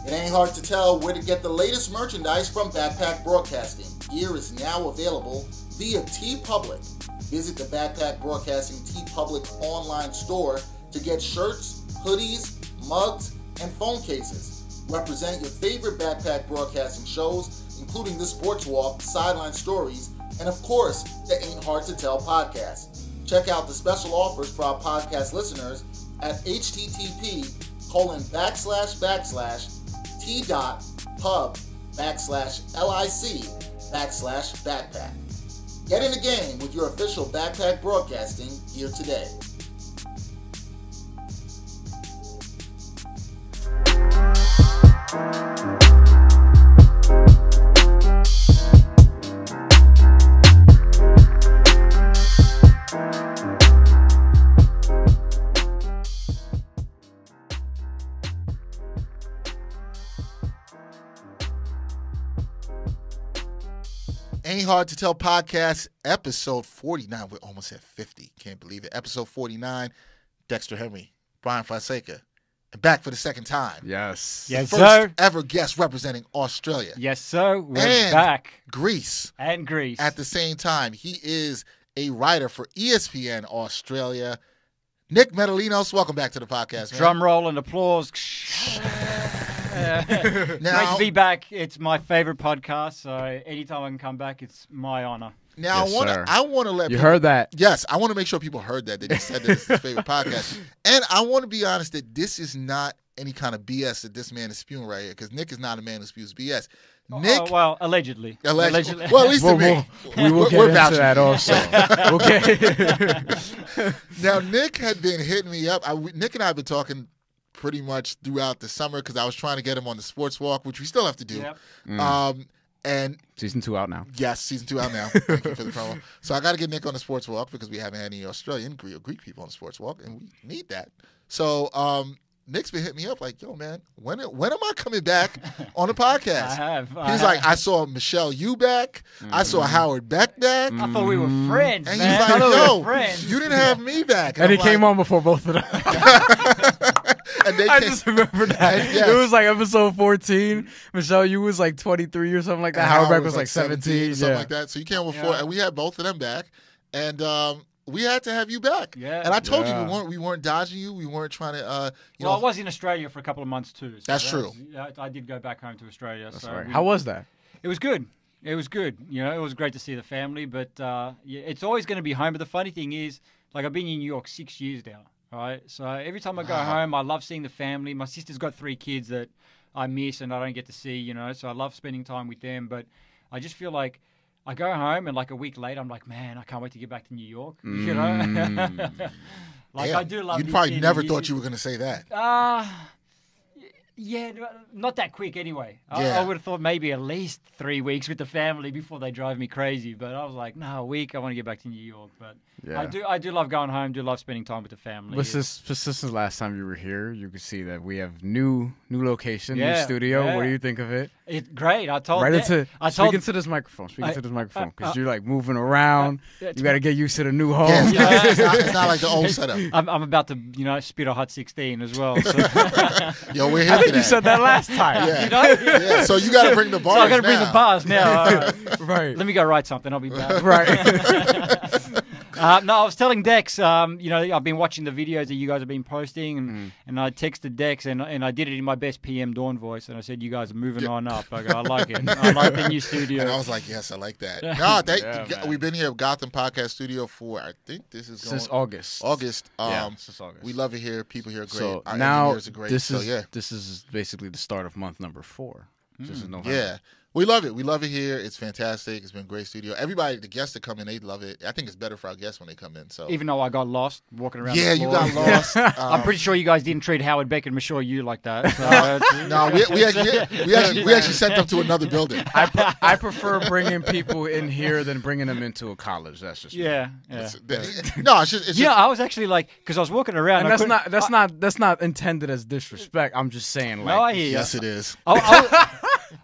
It ain't hard to tell where to get the latest merchandise from Backpack Broadcasting. Gear is now available via TeePublic. Visit the Backpack Broadcasting TeePublic online store to get shirts, hoodies, mugs, and phone cases. Represent your favorite Backpack Broadcasting shows, including the Sports Walk, Sideline Stories, and of course, the Ain't Hard to Tell podcast. Check out the special offers for our podcast listeners at http://t.pub/lic/backpack. Get in the game with your official Backpack Broadcasting gear today. Ain't Hard to Tell podcast, episode 49. We're almost at 50. Can't believe it. Episode 49. Dexter Henry, Brian Fonseca, and back for the second time. Yes. Yes, First sir. ever guest representing Australia. Yes, sir. We're and back. Greece. And Greece. At the same time. He is a writer for ESPN Australia. Nick Metallinos, welcome back to the podcast, man. Drum roll and applause. Great to be back. It's my favorite podcast, so anytime I can come back, it's my honor. Now, Yes, I want to let you people, heard that. Yes, I want to make sure people heard that you said that it's his favorite podcast. And I want to be honest that this is not any kind of BS that this man is spewing right here, because Nick is not a man who spews BS. Nick, well, allegedly. Well, at least to me. We will get into that also. Okay. Now, Nick had been hitting me up. Nick and I have been talking pretty much throughout the summer because I was trying to get him on the Sports Walk, which we still have to do. Yep. And Season 2 out now. yes, season 2 out now. Thank you for the promo. So I got to get Nick on the Sports Walk because we haven't had any Australian or Greek people on the Sports Walk, and we need that. So Nick's been hitting me up like, yo, man, when am I coming back on the podcast? I have. He's like, I saw Michelle Eubank. I saw Howard Beck back. I thought we were friends, And man. he's I like, thought we were yo, friends. you didn't have me back. And he I'm came like, on before both of them. and they I came- just remember that. And yes. It was like episode 14. Michelle, you was like 23 or something like that. and Howard Beck was like 17. or something Yeah. like that. So you came before, Yeah. and we had both of them back. And we had to have you back. Yeah. And I told Yeah. you we weren't dodging you. We weren't trying to, you Well, I know. was in Australia for a couple of months too. So That's true. I did go back home to Australia. That's so right. How was that? It was good. It was good. You know, it was great to see the family, but yeah, it's always going to be home. But the funny thing is, like, I've been in New York 6 years now, right? So every time I go home, I love seeing the family. My sister's got 3 kids that I miss and I don't get to see, you know, so I love spending time with them. But I just feel like I go home and like a week later, I'm like, man, I can't wait to get back to New York, you know? Like, Damn, I do love you this probably city. never thought you were going to say that. Yeah, not that quick anyway. Yeah. I would have thought maybe at least 3 weeks with the family before they drive me crazy. But I was like, no, a week. I want to get back to New York. But Yeah. I do love going home. Do love spending time with the family. But since the last time you were here, you could see that we have new location, new Yeah, studio. yeah. What do you think of it? It's great. I told Speak into this microphone. Speak into this microphone because you're like moving around. You got to get used to the new home. Yeah, it's not like the old setup. I'm about to, you know, spit a hot 16 as well. So. Yo, we're here I for think that. you said that last time. Yeah. You know? Yeah, so you got to bring the bars So I got to bring now. the bars now. All right. Right. Let me go write something. I'll be back. Right. No, I was telling Dex, you know, I've been watching the videos that you guys have been posting, and I texted Dex, and I did it in my best PM Dawn voice, and I said, you guys are moving on up. I go, I like it. I like the new studio. And I was like, yes, I like that. No, Yeah, we've been here at Gotham Podcast Studio for, I think this is going Since August. August. Since August. We love it here. People here are great. So Our now engineers are great. this so, is yeah. this is basically the start of month number 4. This is November. Yeah. We love it. We love it here. It's fantastic. It's been a great studio. Everybody, the guests that come in, they love it. I think it's better for our guests when they come in. So Even though I got lost walking around yeah, the you floor. got lost. I'm pretty sure you guys didn't treat Howard Beck and Michelle you like that. So No, we actually sent them to another building. I prefer bringing people in here than bringing them into a college. That's just me. yeah. No, it's just Yeah, I was actually like, because I was walking around. And I that's not intended as disrespect. I'm just saying, like, No, I hear you. yes, it is.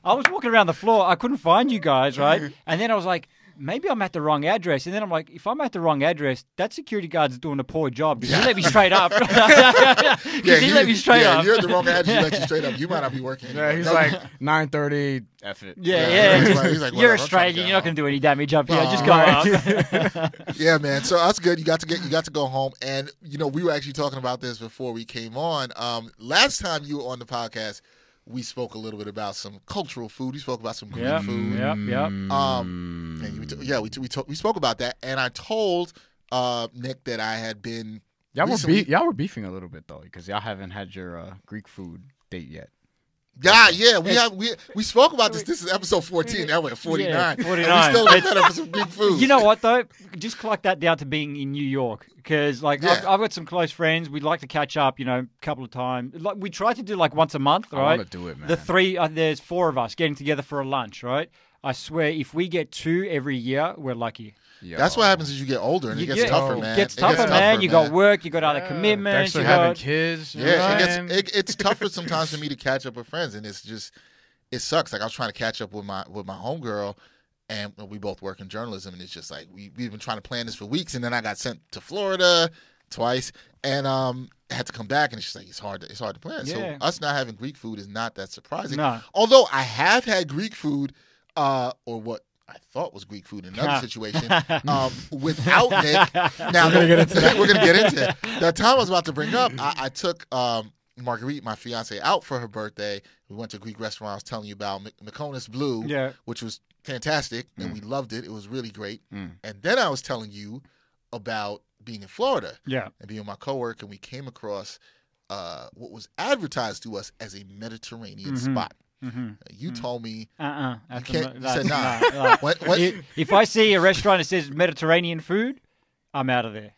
I was walking around the floor. I couldn't find you guys, right? And then I was like, maybe I'm at the wrong address. And then I'm like, if I'm at the wrong address, that security guard's doing a poor job because he let me straight up. He let me straight up. You're at the wrong address. He let you straight up. You might not be working. Yeah, he's like 9:30. F it. He's like, you're Australian. You're not going to do any damage up here. Just go up. Yeah, man. So that's good. You got to go home. And we were actually talking about this before we came on. Last time you were on the podcast, we spoke a little bit about some cultural food. We spoke about some Greek food. We spoke about that, and I told Nick that I had been. Y'all were beefing a little bit though, because y'all haven't had your Greek food date yet. We spoke about this. This is episode 14. Now we're at 49. And we still set up for some Greek food. You know what though? Just collect that down to being in New York, because I've got some close friends. We'd like to catch up, a couple of times. Like we try to do like once a month, right? I want to do it, man. There's 4 of us getting together for a lunch, right? I swear, if we get 2 every year, we're lucky. Yo. That's what happens as you get older, and it gets tougher, man. It gets tougher, man. You got work, you got other commitments. Dexter having kids. It's tougher sometimes for me to catch up with friends, and it sucks. Like I was trying to catch up with my homegirl, and we both work in journalism, and it's just like we've been trying to plan this for weeks, and then I got sent to Florida twice, and had to come back, and it's just like it's hard to plan. Yeah. So us not having Greek food is not that surprising. No. Although I have had Greek food, or what I thought was Greek food in another situation, without Nick. Now we're going to get into it. The time I was about to bring up, I took Marguerite, my fiance, out for her birthday. We went to a Greek restaurant I was telling you about, Mykonos Blue, which was fantastic, and we loved it. It was really great. And then I was telling you about being in Florida and being with my coworker, and we came across what was advertised to us as a Mediterranean spot. You told me you said nah. If I see a restaurant that says Mediterranean food, I'm out of there.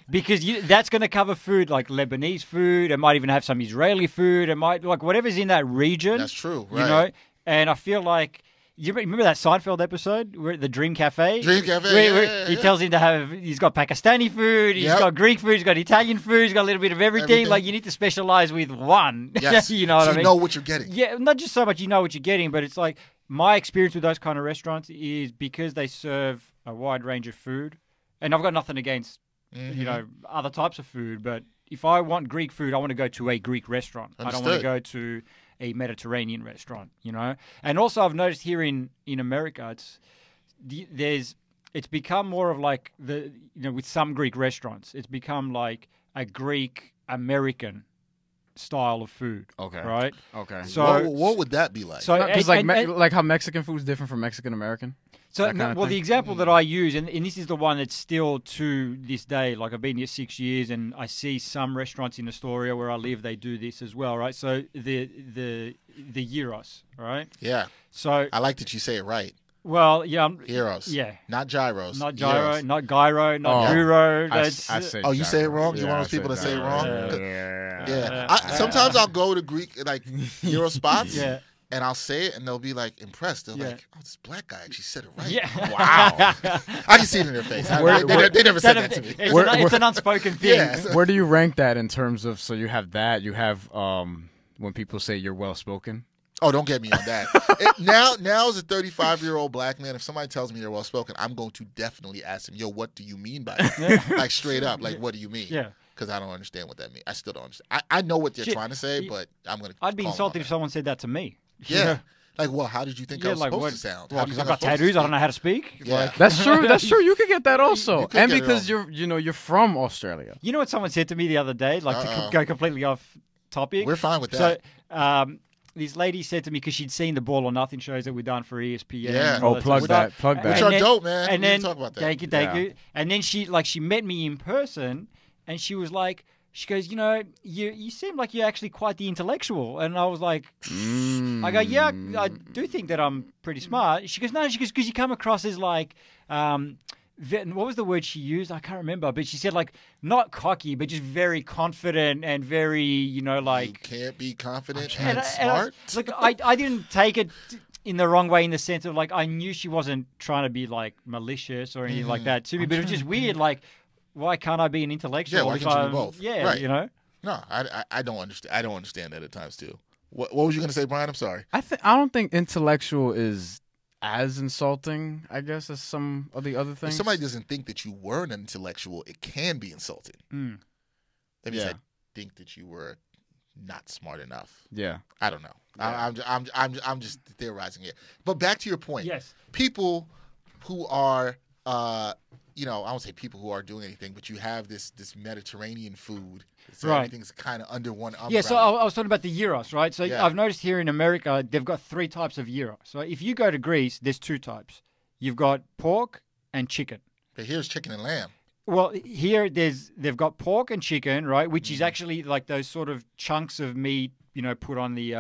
Because that's going to cover food like Lebanese food. It might even have some Israeli food. It might like whatever's in that region. That's true, right? And I feel like. You remember that Seinfeld episode, where the Dream Cafe? Where he tells him he's got Pakistani food, he's got Greek food, he's got Italian food, he's got a little bit of everything. Like, you need to specialize with one. Yes. You know what I mean? You know what you're getting. Yeah, not just so much you know what you're getting, but it's like, my experience with those kind of restaurants is because they serve a wide range of food, and I've got nothing against, other types of food, but if I want Greek food, I want to go to a Greek restaurant. Understood. I don't want to go to a Mediterranean restaurant, And also I've noticed here in America, it's become more of like with some Greek restaurants, it's become like a Greek American style of food. Okay. Right? Okay. So what would that be like? So like how Mexican food is different from Mexican American? So, the example that I use, and this is the one that's still to this day, like I've been here 6 years, and I see some restaurants in Astoria where I live, they do this as well, right? So the gyros, right? Yeah. So I like that you say it right. Well, yeah. Gyros. Yeah. Not gyros. Not gyro, not gyro, not gyro. I say you say it wrong? You're one of those people that say it wrong? Yeah. Sometimes I'll go to Greek, like, gyro spots. Yeah. And I'll say it, and they'll be like impressed. They're like, "Oh, this black guy actually said it right." Yeah. Wow. I can see it in their face. They never said that to me. It's an unspoken thing. Yeah. Where do you rank that in terms of? So you have that. You have when people say you're well spoken. Oh, don't get me on that. Now as a 35-year-old black man, if somebody tells me they're well spoken, I'm going to definitely ask them, "Yo, what do you mean by that?" Like straight up, like, what do you mean? Yeah. Because I don't understand what that means. I still don't understand. I know what they're trying to say, but I'm going to. I'd be insulted if someone said that to me. Yeah. Like, well, how did you think I was supposed to sound? Well, because I've got tattoos, I don't know how to speak. Yeah. That's true. You could get that also. And because you're from Australia. You know what someone said to me the other day? Like, to go completely off topic. We're fine with that. So, this lady said to me, because she'd seen the Ball or Nothing shows that we've done for ESPN. Yeah. Plug that. Which are dope, man. And then, talk about that. Thank you. And then she met me in person, and she was like, she goes, you seem like you're actually quite the intellectual. And I was like, I go, yeah, I do think that I'm pretty smart. She goes, no, because you come across as like, what was the word she used? I can't remember. But she said like, not cocky, but just very confident and very, like. You can't be confident and smart? Look, I didn't take it in the wrong way in the sense of like, I knew she wasn't trying to be like malicious or anything like that to me. But it was just weird, like, why can't I be an intellectual? Yeah, why can't you be both? Yeah, right. No, I don't understand. I don't understand that at times too. What was you going to say, Brian? I'm sorry. I don't think intellectual is as insulting, I guess, as some of the other things. If somebody doesn't think that you were an intellectual, it can be insulting. That means I think that you were not smart enough. Yeah. I don't know. Yeah. I'm just theorizing here. But back to your point. Yes. People who are, I won't say people who are doing anything, but you have this Mediterranean food. So everything's kind of under one umbrella. Yeah, so I was talking about the gyros, right? So Yeah. I've noticed here in America, they've got 3 types of gyro. So if you go to Greece, there's 2 types. You've got pork and chicken. But here's chicken and lamb. Well, here they've got pork and chicken, right, which is actually like those sort of chunks of meat, put on the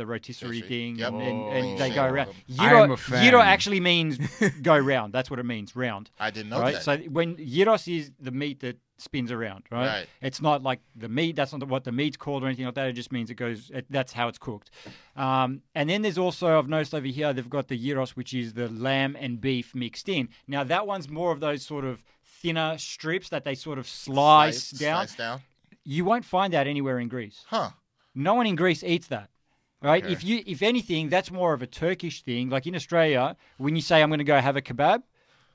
rotisserie thing, Yep. and they go around. I'm a fan. Gyro actually means go round. That's what it means, round. I didn't know Right? that. So when gyros is the meat that spins around, right? Right. It's not like the meat. That's not what the meat's called or anything like that. It just means it goes. That's how it's cooked. And then there's also, I've noticed over here, they've got the gyros, which is the lamb and beef mixed in. Now that one's more of those sort of thinner strips that they sort of slice down. Slice down. You won't find that anywhere in Greece. Huh. No one in Greece eats that. Right? Okay. If anything, that's more of a Turkish thing. Like in Australia, when you say I'm going to go have a kebab,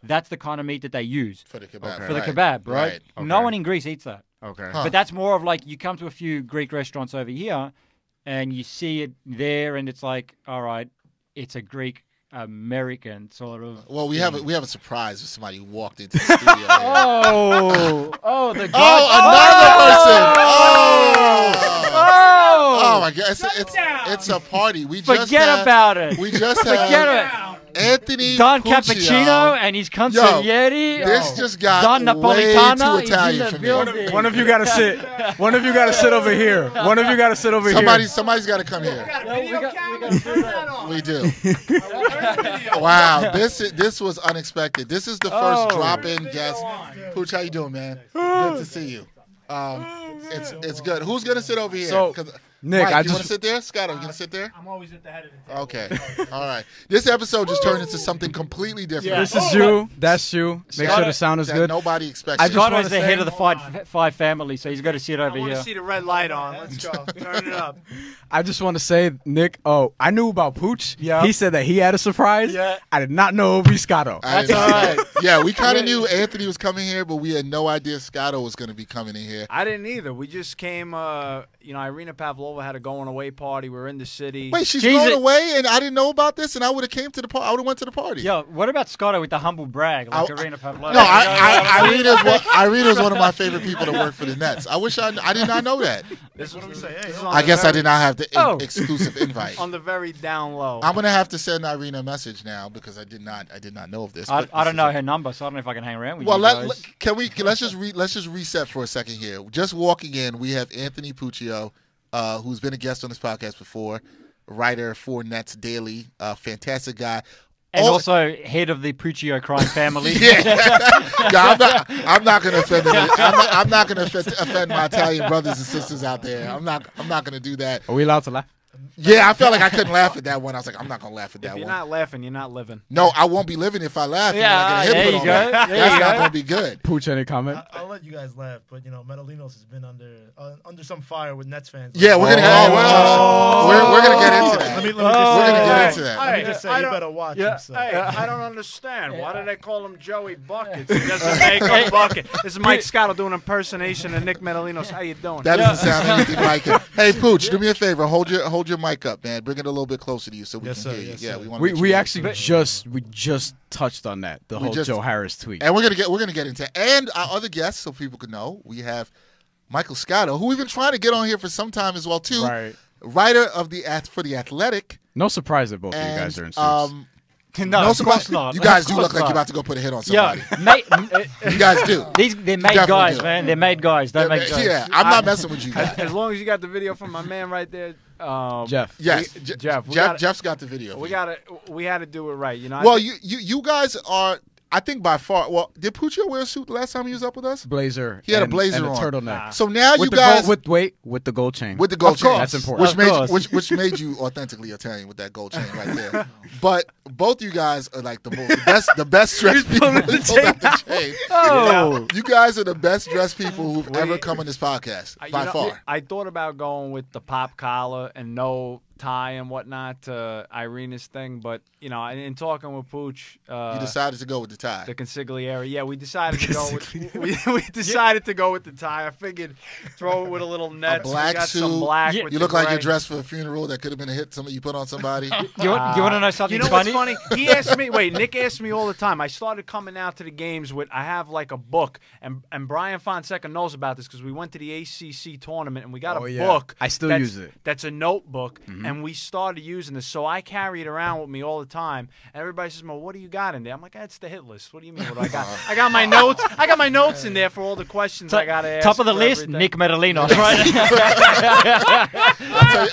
that's the kind of meat that they use For the kebab. Okay. for the kebab, right? Okay. No one in Greece eats that. Okay. Huh. But that's more of like you come to a few Greek restaurants over here and you see it there and it's like, all right, it's a Greek American sort of. Well, we have a surprise if somebody walked into the studio. Here. The God. Oh my God! It's a party. We Forget about it. We just Forget had it. Anthony Don Puccio. Cappuccino and his consigliere. This just got Don way Napolitano too Italian is for in me. the building. One of you gotta sit. One of you gotta sit over here. One of you gotta sit over here. Somebody's got to come here. We got to do that. We do. Wow, this was unexpected. This is the first drop-in guest. Pooch, how you doing, man? Good to see you. It's good. Who's gonna sit over here? So, 'Cause Nick, Mike, I you just want to sit there? Scott, are you gonna sit there? I'm always at the head of the table. Okay. All right. This episode just turned into something completely different. this is you. That's you. Make sure the sound is that good. nobody expected. I just Scott wanna is the say- head of the five family, so he's got to sit over I want here. to see the red light on. Let's go. Turn it up. I just want to say, Nick. Oh, I knew about Pooch. Yeah. He said that he had a surprise. Yeah. I did not know it would be Scotto. That's all right. Yeah, we kind of knew Anthony was coming here, but we had no idea Scotto was going to be coming in here. I didn't either. We just came, Irina Pavlova had a going away party. We were in the city. Wait, she's Jesus. going away, and I didn't know about this, and I would have came to the party. I would have went to the party. Yo, what about Scotto with the humble brag, like Irina Pavlova? No, Irina's one of my favorite people to work for the Nets. I wish I did not know that. This what do we say? Hey, I guess I did not have the exclusive invite. on the very down low. I'm gonna have to send Irina a message now because I did not know of this. I but don't this know is her number, so I don't know if I can hang around with Well, you guys. let's just reset for a second here. Just walking in, we have Anthony Puccio, who's been a guest on this podcast before, writer for NetsDaily, fantastic guy. And also head of the Puccio crime family. I'm not going to offend. I'm not going to offend my Italian brothers and sisters out there. I'm not going to do that. Are we allowed to laugh? Yeah, I felt like I couldn't laugh at that one. I was like, I'm not going to laugh at that If you're one. not laughing, you're not living. No, I won't be living if I laugh. Yeah, and I get a there hit you put go. on me. There That's you not go. going to be good. Pooch, any comment? I'll let you guys laugh, but Metallinos has been under some fire with Nets fans. Yeah, we're gonna we're gonna get into that. Let me just We're gonna get into that. Let me just say, you better watch him. So. Hey, I don't understand. Why do they call him Joey Buckets? He doesn't make a bucket. This is Mike Scotto doing impersonation of Nick Metallinos. How you doing? That doesn't sound anything like it. Hey, Pooch, do me a favor. Hold your mic up, man. Bring it a little bit closer to you so we Yes, can sir. hear you. Yes, Yeah, sir. we want. We actually just touched on that. The whole just- Joe Harris tweet. and we're gonna get into and our other guests so people could know. We have Michael Scotto, who we've been trying to get on here for some time as well too. Right. Writer of for the Athletic. No surprise that both of you And guys are in suits. No, of surprise. course not. You guys Of do course look like not. you're about to go put a hit on Yeah, somebody. You guys do. they're made definitely guys, do. man. They're made guys. Don't make jokes. Yeah, I'm not messing with you guys. As long as you got the video from my man right there, Jeff. Yes, Jeff, we gotta- Jeff's got the video. we had to do it right. You know. Well, you guys are. I think by far. Well, did Puccio wear a suit the last time he was up with us? Blazer. He had a and- blazer and a on. turtleneck. So now With you the guys gold, with the gold chain. with the gold Of chain. course. That's important. Of course. Which made you authentically Italian with that gold chain right there. But both you guys are like the best dressed people. Pulled out the chain. Oh. You guys are the best dressed people who've ever come on this podcast by far. I thought about going with the pop collar and no tie and whatnot to Irina's thing, but in talking with Pooch, you decided to go with the tie. the consigliere. Yeah, we decided to go with we decided to go with the tie. I figured throw it with a little net. black we got suit. Some black. Yeah. With You the look like you're gray. dressed for a funeral that could have been a hit you put on somebody. You want to know something You know funny? what's funny? He asked me. Wait, Nick asked me all the time. I started coming out to the games with. I have like a book, and Brian Fonseca knows about this because we went to the ACC tournament and we got a book. I still that's- use it. That's a notebook, and we started using this. So I carry it around with me all the time. And everybody says, "Well, what do you got in there?" I'm like, "That's the hit list. What do you mean? What do I got? I got my notes. I got my notes in there for all the questions I got to ask." Top of the for list, everything. Nick Metallinos, right?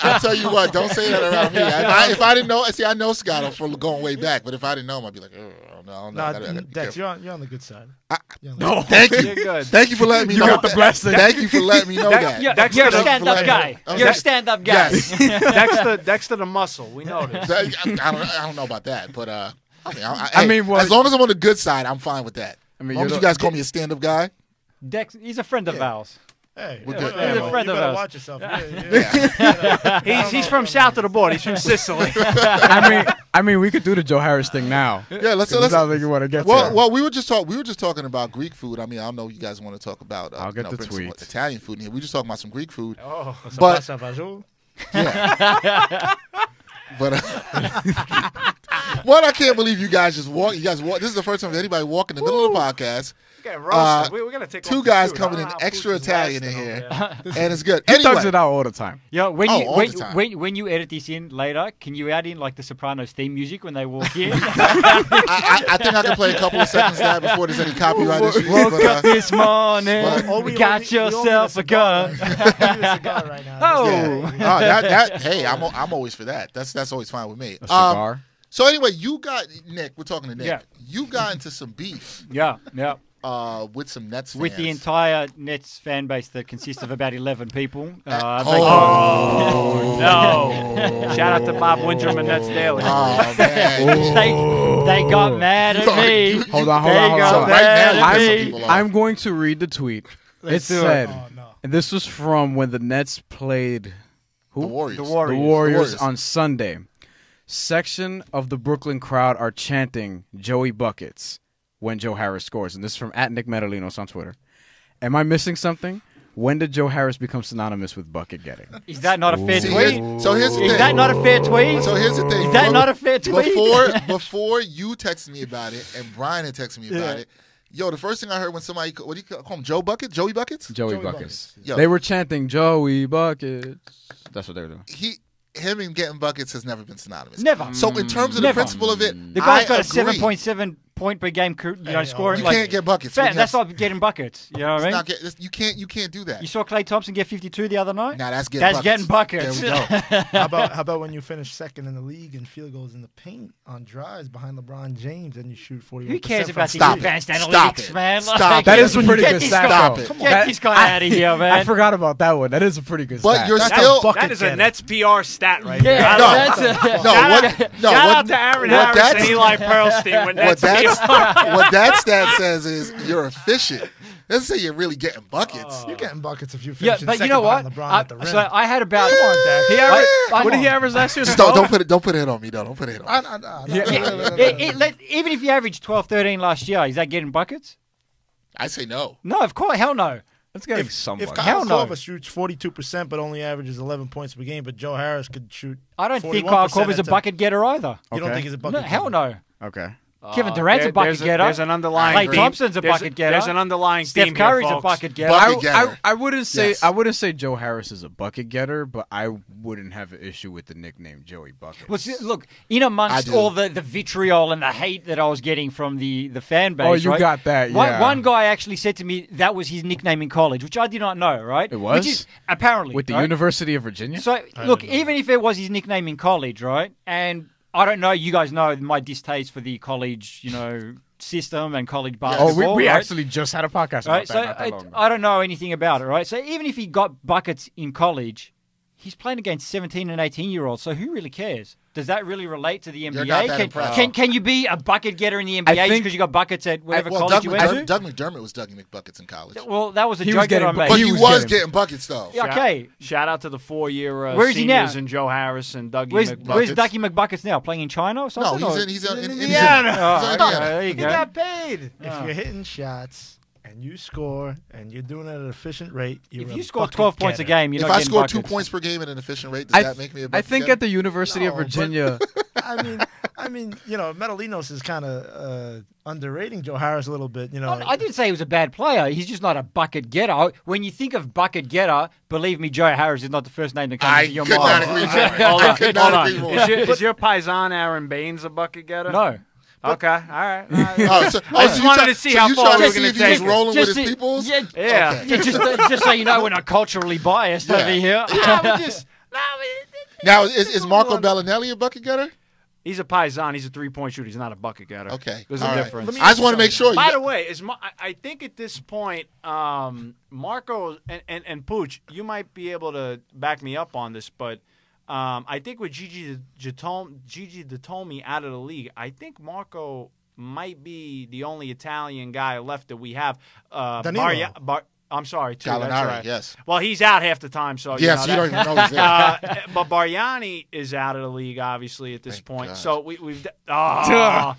I'll tell you what, don't say that around me. If I didn't know, see, I know Scotto for going way back, but if I didn't know him, I'd be like, no. Dex, you're on the good side. Thank you. You're good. Thank you for letting me You know. got the blessing. Thank you for letting me know that. You're Dexter, a thank you for stand-up letting guy. me know. You're a stand-up guy. Yes. Dexter the muscle. We know this. I don't know about that, but well, as long as I'm on the good side, I'm fine with that. I mean, As long as you guys call me a stand-up guy. Dex, he's a friend of ours. Hey, We're good. He's a friend you of better ours. watch yourself. Yeah. He's from south of the border. He's from Sicily. I mean, we could do the Joe Harris thing now. Yeah, let's. It sounds like you want to get Well, to. well, we were just talking about Greek food. I mean, I don't know if you guys want to talk about. I'll get the bring some tweets. Italian food in here. We just talking about some Greek food. Oh, But Pasta fagioli? but what I can't believe you guys just walk. You guys walk. This is the first time anybody walk in the middle of the podcast. getting roasted. We're gonna take Two off the guys suit. coming I in don't know how extra Pooch is Italian in lasting here, over there. and it's good. He thugs Anyway, it out all the time. Yeah, when Oh, you all the time. when you edit this in later, can you add in like the Sopranos theme music when they walk in? I think I can play a couple of seconds of that before there's any copyright issues. Woke But, up this morning, but- got yourself a gun. Right now. Oh. yeah. Hey, I'm always for that. That's always fine with me. A cigar. So anyway, you got Nick. We're talking to Nick. Yeah. You got into some beef Yeah, yeah. with some Nets fans. With the entire Nets fan base that consists of about 11 people. Oh. No. Shout out to Bob Windrum and NetsDaily. Oh man. They got mad at me. Hold on. They got Right now, mad you at piss some me. people off. I'm going to read the tweet. It said, Oh, no. and this was from when the Nets played The Warriors. The the Warriors. Warriors on Sunday. Section of the Brooklyn crowd are chanting Joey Buckets when Joe Harris scores. And this is from @Nick Metallinos on Twitter. Am I missing something? When did Joe Harris become synonymous with bucket getting? Is that not a fair See, tweet? here's the Is thing. that not a fair tweet? So here's the thing. Is that not a fair tweet? Before you texted me about it and Brian had texted me about it, yo, the first thing I heard when somebody, what do you call him, Joe Bucket? Joey Buckets? Joey Joey Buckets. Buckets. Yo. They were chanting Joey Buckets. That's what they were doing. Him and getting buckets has never been synonymous. Never. So in terms of the Never. principle of it, The guy's I got a agree. 7.7 point per game scoring. You like, can't get buckets. Fair, When you that's have- not getting buckets. You know what I it's mean? not you can't do that. You saw Klay Thompson get 52 the other night? Now that's getting That's buckets. getting buckets. There we go. How about when you finish second in the league in field goals in the paint on drives behind LeBron James and you shoot 41%? Who cares about the Stop it. advanced Stop analytics, it. man? Stop That it. is a pretty Get good this stat, guy- though. Come on. Get this guy out of here, man. I forgot about that one. That is a pretty good But stat. you're That's still a bucket That is a getter. Nets PR stat right there. Yeah, No. that's no. Shout What out to Aaron what Harris that's- and Eli Pearlstein when what Nets PR. what that stat says is you're efficient. Doesn't say you're really getting buckets. You're getting buckets if you Yeah, finish but you know what? LeBron at the rim. So I had about. Come on, Dak. He averaged, I- what did he average last year? Just don't put it on me. Don't put it on. Even if you average 12, 13 last year, is that getting buckets? I say no. No, of course, hell no. That's getting If somewhat. Hell Kyle no. Korver shoots 42% but only averages 11 points per game, but Joe Harris could shoot. I don't think 41% Kyle Korver's a at the- bucket getter either. You don't Okay. think he's a No, bucket? hell getter? no. Okay. Kevin Durant's a bucket getter. There's an underlying Klay theme. Thompson's a bucket getter. There's an underlying Steph theme Curry's here, a folks. bucket getter. Bucket getter. I wouldn't say Yes. I wouldn't say Joe Harris is a bucket getter, but I wouldn't have an issue with the nickname Joey Buckets. Well, see, look, in amongst I do. all the vitriol and the hate that I was getting from the fan base. Oh, you right? got that, yeah. One guy actually said to me that was his nickname in college, which I did not know, right? It was? Which is apparently. With the right? University of Virginia? So, look, even if it was his nickname in college, right? And I don't know, you guys know my distaste for the college, system and college oh, basketball. we right? actually just had a podcast about Right, that so not that long ago. I don't know anything about it, right? So even if he got buckets in college, he's playing against 17 and 18-year-olds, so who really cares? Does that really relate to the You're not that NBA? impressed. Can you be a bucket getter in the NBA just think- because you got buckets at whatever Well, college you went to? Doug McDermott was Dougie McBuckets in college. Well, that was a He joke was getting that I made. But He he was was getting- getting buckets, though. Yeah, okay. Shout out to the 4-year Where is he seniors now? and Joe Harris and Dougie Where's McBuckets. Dougie McBuckets now? Playing in China or No, something? he's in Indiana. Indiana. Oh, He's in okay, Indiana. there you He go. got paid. If you're hitting shots and you score and you're doing it at an efficient rate, you're If a you score bucket 12 points a getter. game, you're If not I getting score 2 buckets. points per game at an efficient rate, does that make me a I bucket think getter? at the University of No, but- Virginia. I mean, Metallinos is kind of underrating Joe Harris a little bit. I didn't say he was a bad player. He's just not a bucket getter. When you think of bucket getter, believe me, Joe Harris is not the first name that comes I into your could mind. not agree more. Hold I on, could hold not on. agree more. Is your paisan Aaron Baines a bucket getter? No. Okay, all right. Oh, so, I just you wanted try- to see so how you far trying we to were see gonna if he take was it. rolling with his Just to- peoples? Yeah, Yeah. Okay. just so you know, we're not culturally biased over here. Now, is Marco Bellinelli a bucket getter? He's a paisan. He's a 3-point shooter. He's not a bucket getter. Okay. There's All a right. difference. I just want to make sure. By the way, I think at this point, Marco and Pooch, you might be able to back me up on this, but I think with Gigi Datomi out of the league, I think Marco might be the only Italian guy left that we have. Danilo. I'm sorry, too. Gallinari, That's right. yes. Well, he's out half the time, so Yes, you don't even know he's there. but Bargnani is out of the league, obviously, at this Thank point. God. So we've. Oh.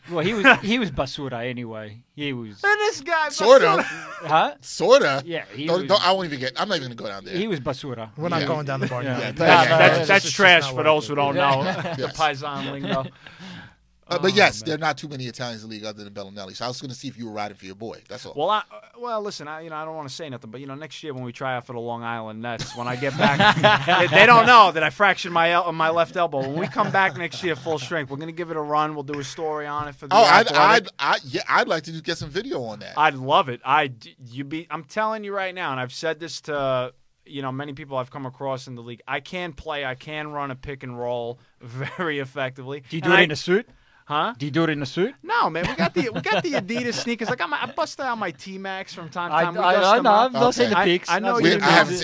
Well, he was basura anyway. He was. And this guy, Sort of. Huh? Sort of. Yeah, he Don't, was. don't, I won't even get. I'm not even going to go down there. He was basura. We're not Yeah. going down the bar. Yeah. That's It's trash just for not those worth who it. don't know the Yes. Paisan lingo. But yes, there are not too many Italians in the league other than Bellinelli. So I was going to see if you were riding for your boy. That's all. Well, listen, I don't want to say nothing, but next year when we try out for the Long Island Nets, when I get back, they don't know that I fractured my left elbow. When we come back next year full strength, we're going to give it a run. We'll do a story on it for the. I'd like to get some video on that. I'd love it. I'm telling you right now, and I've said this to many people I've come across in the league. I can play. I can run a pick and roll very effectively. Do you do it in a suit? Huh? Do you do it in a suit? No, man. We got the Adidas sneakers. Like I bust out my T-Max from time to I time. We dust them know. up. I've not seen the Okay. pics. I know I've you seen do. the I pics.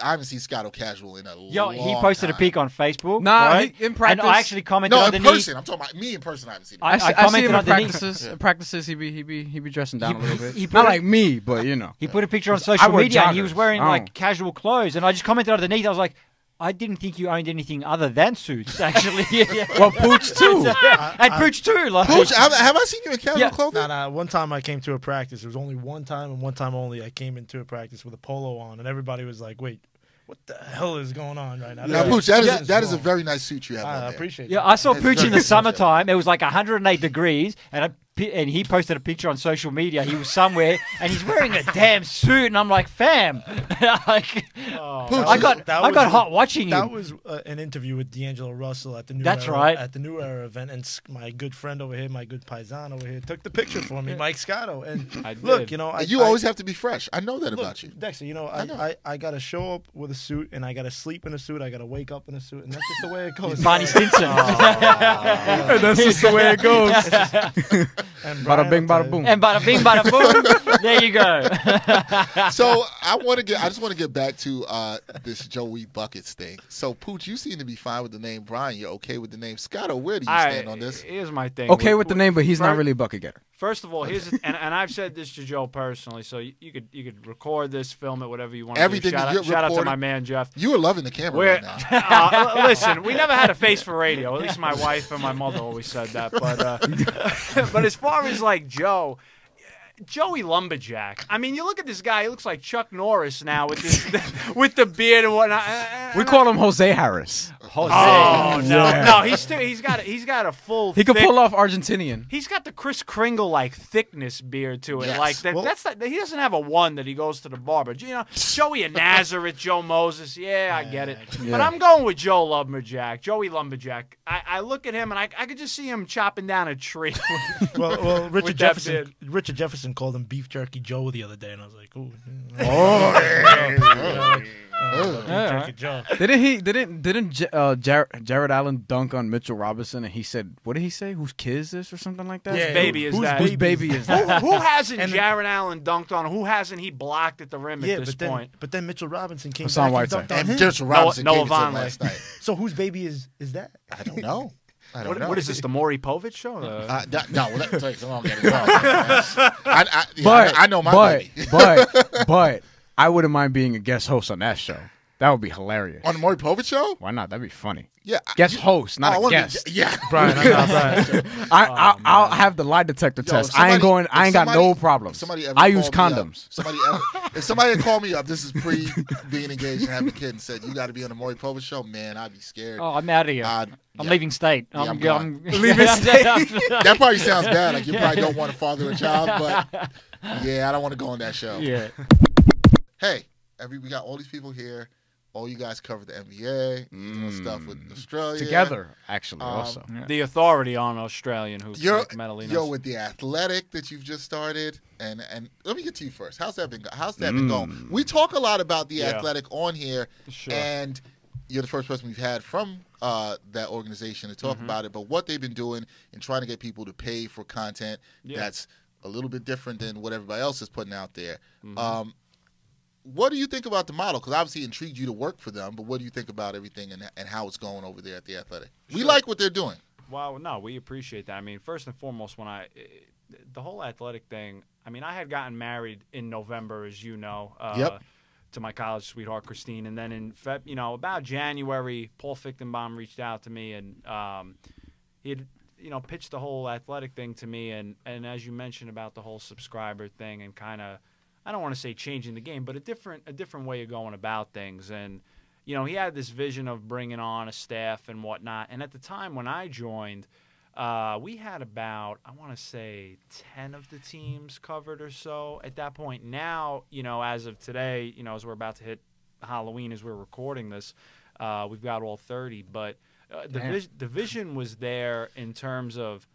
haven't seen Scotto casual in a Yo, long he posted time. a pic on Facebook. Nah, right? in practice. And I actually commented No, in underneath. person. I'm talking about me in person. I haven't seen it. I I see commented him in underneath. practices. In practices, he be dressing down a little bit. he put Not it- like me, but you know. He put a picture on I social wear media and he joggers. was wearing Oh. like casual clothes. And I just commented underneath. I was like, I didn't think you owned anything other than suits, actually. Well, Pooch too. And Pooch too. Like, Pooch, have I seen you in casual Yeah. clothing? Nah. One time I came to a practice. It was only one time and one time only. I came into a practice with a polo on, and everybody was like, "Wait, what the hell is going on right now?" Now, Pooch, that Yes, is a wrong. very nice suit you have on I there. appreciate Yeah, that. I saw It's Pooch in very the summertime. It was like 108 degrees, and he posted a picture on social media. He was somewhere, and he's wearing a damn suit, and I'm like, fam, like, Pooch, I got hot watching That him. was an interview with D'Angelo Russell at the New That's Era, right. at the New Era event, and my good friend over here, my good paisan over here, took the picture for me, Mike Scotto. And I did. look, you always have to be fresh. I know that look, about you. Dexter. I know. I got to show up with a suit, and I got to sleep in a suit. I got to wake up in a suit, and that's just the way it goes. Barney Stinson. That's just the way it goes. And Bada Brian, bing, I'll bada tell you, boom. And bada bing, bada boom. There you go. So I just want to get back to this Joey Buckets thing. So Pooch, you seem to be fine with the name Brian. You're okay with the name Scotto. Where do you stand on this? Here's my thing. Okay with the name, but he's not really a bucket getter. First of all, and I've said this to Joe personally, so you could record this, film it, whatever you want to do. Everything that you're Shout out to recording- my man Jeff. You are loving the camera Where, right now. listen, we never had a face for radio. At least my wife and my mother always said that. But as far as like Joey Lumberjack. I mean, you look at this guy. He looks like Chuck Norris now with this, with the beard and whatnot. We call him Jose Harris. Jose. Oh no, Yeah. no, he's got a full. He could thick- pull off Argentinian. He's got the Kris Kringle like thickness beard to it. Yes. Like that, Well- he doesn't have a one that he goes to the barber. Joey of Nazareth, Joe Moses. Yeah, I get it. Yeah. But I'm going with Joey Lumberjack. I look at him and I could just see him chopping down a tree. Well, With that Richard Jefferson Robinson called him Beef Jerky Joe the other day, and I was like, ooh. Beef Jerky Joe. Didn't Jared Allen dunk on Mitchell Robinson, and he said, what did he say? Whose kid is this or something like that? Yeah, Whose baby is that? Whose baby is that? Who hasn't Jared Allen dunked on? Who hasn't he blocked at the rim at this point? But then Mitchell Robinson came Hassan back Whiteside. and dunked on And him. Mitchell Robinson Noah came to him Vonleh. last night. So whose baby is that? I don't know. What is this, the Maury Povich show? No, well, let me tell you something. I'm getting wrong. I know my baby. but I wouldn't mind being a guest host on that show. That would be hilarious. On the Maury Povich show? Why not? That'd be funny. Yeah. Guest host, not a guest. Yeah. Brian, I'm not Brian. I'll have the lie detector test. If somebody- I ain't got no problems. if somebody ever I use called me condoms. up- if somebody had called me up, this is pre being engaged and having a kid, and said you got to be on the Maury Povich show, man, I'd be scared. Oh, I'm out of here. Yeah. I'm leaving state. Yeah, I'm I'm gone. Leaving state. That probably sounds bad. Like you probably don't want to father a child, but yeah, I don't want to go on that show. Yeah. Hey, we got all these people here. All you guys cover the NBA, doing stuff with Australia. Together, actually, also. The authority on Australian hoops, You're Nick Metallinos. with the Athletic that you've just started, and let me get to you first. How's that been going? We talk a lot about the Athletic on here, and you're the first person we've had from that organization to talk about it. But what they've been doing and trying to get people to pay for content that's a little bit different than what everybody else is putting out there. What do you think about the model? Because obviously it intrigued you to work for them, but what do you think about everything and how it's going over there at the Athletic? We like what they're doing. Well, no, we appreciate that. I mean, first and foremost, the whole Athletic thing, I mean, I had gotten married in November, as you know, to my college sweetheart, Christine. And then in about January, Paul Fichtenbaum reached out to me, and he had, pitched the whole Athletic thing to me. And as you mentioned about the whole subscriber thing and kind of, I don't want to say changing the game, but a different way of going about things. And, he had this vision of bringing on a staff and whatnot. And at the time when I joined, we had about, I want to say, 10 of the teams covered or so at that point. Now, as of today, as we're about to hit Halloween as we're recording this, we've got all 30. But the vision was there in terms of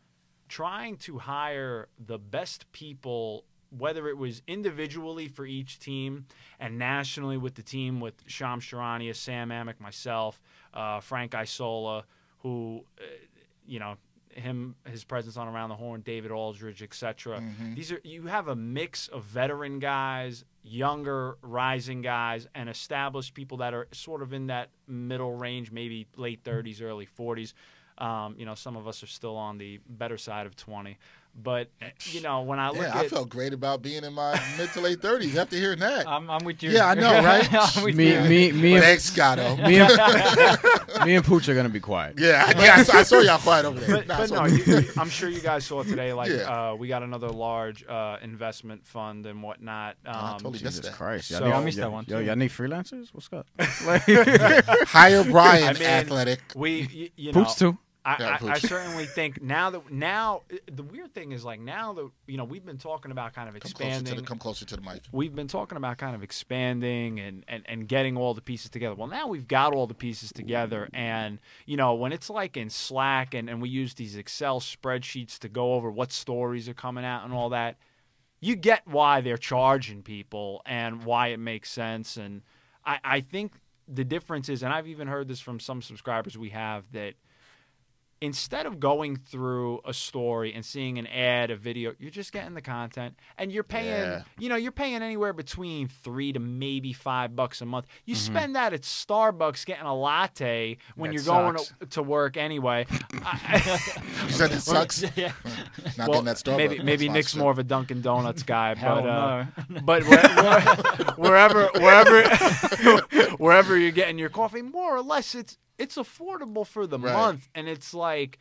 trying to hire the best people, whether it was individually for each team and nationally with the team with Shams Charania, Sam Amick, myself, Frank Isola, who, his presence on Around the Horn, David Aldridge, etc. You have a mix of veteran guys, younger, rising guys, and established people that are sort of in that middle range, maybe late 30s, early 40s. Some of us are still on the better side of 20. But, when I look at... I felt great about being in my mid to late 30s after hearing that. I'm with you. Yeah, I know, right? Me and Thanks, Scotto. me and Pooch are gonna be quiet. Yeah, I saw y'all quiet over there. But no, I'm sure you guys saw today, we got another large investment fund and whatnot. I totally missed that. Christ. So, I missed that one, Yo, y'all need freelancers? What's up? Hire Bryan, Athletic. Pooch too. I certainly think now the weird thing is now that we've been talking about kind of expanding. Come closer to the mic. We've been talking about kind of expanding and getting all the pieces together. Well, now we've got all the pieces together, and when it's like in Slack and we use these Excel spreadsheets to go over what stories are coming out and all that, you get why they're charging people and why it makes sense. And I think the difference is, and I've even heard this from some subscribers we have, that instead of going through a story and seeing an ad, a video, you're just getting the content, and you're paying, you're paying anywhere between $3 to maybe $5 a month. You spend that at Starbucks getting a latte when you're going to work anyway. You said it sucks. Yeah. Not getting that Starbucks. Maybe Nick's more of a Dunkin' Donuts guy, No. but wherever you're getting your coffee, more or less, it's affordable for the month, and it's like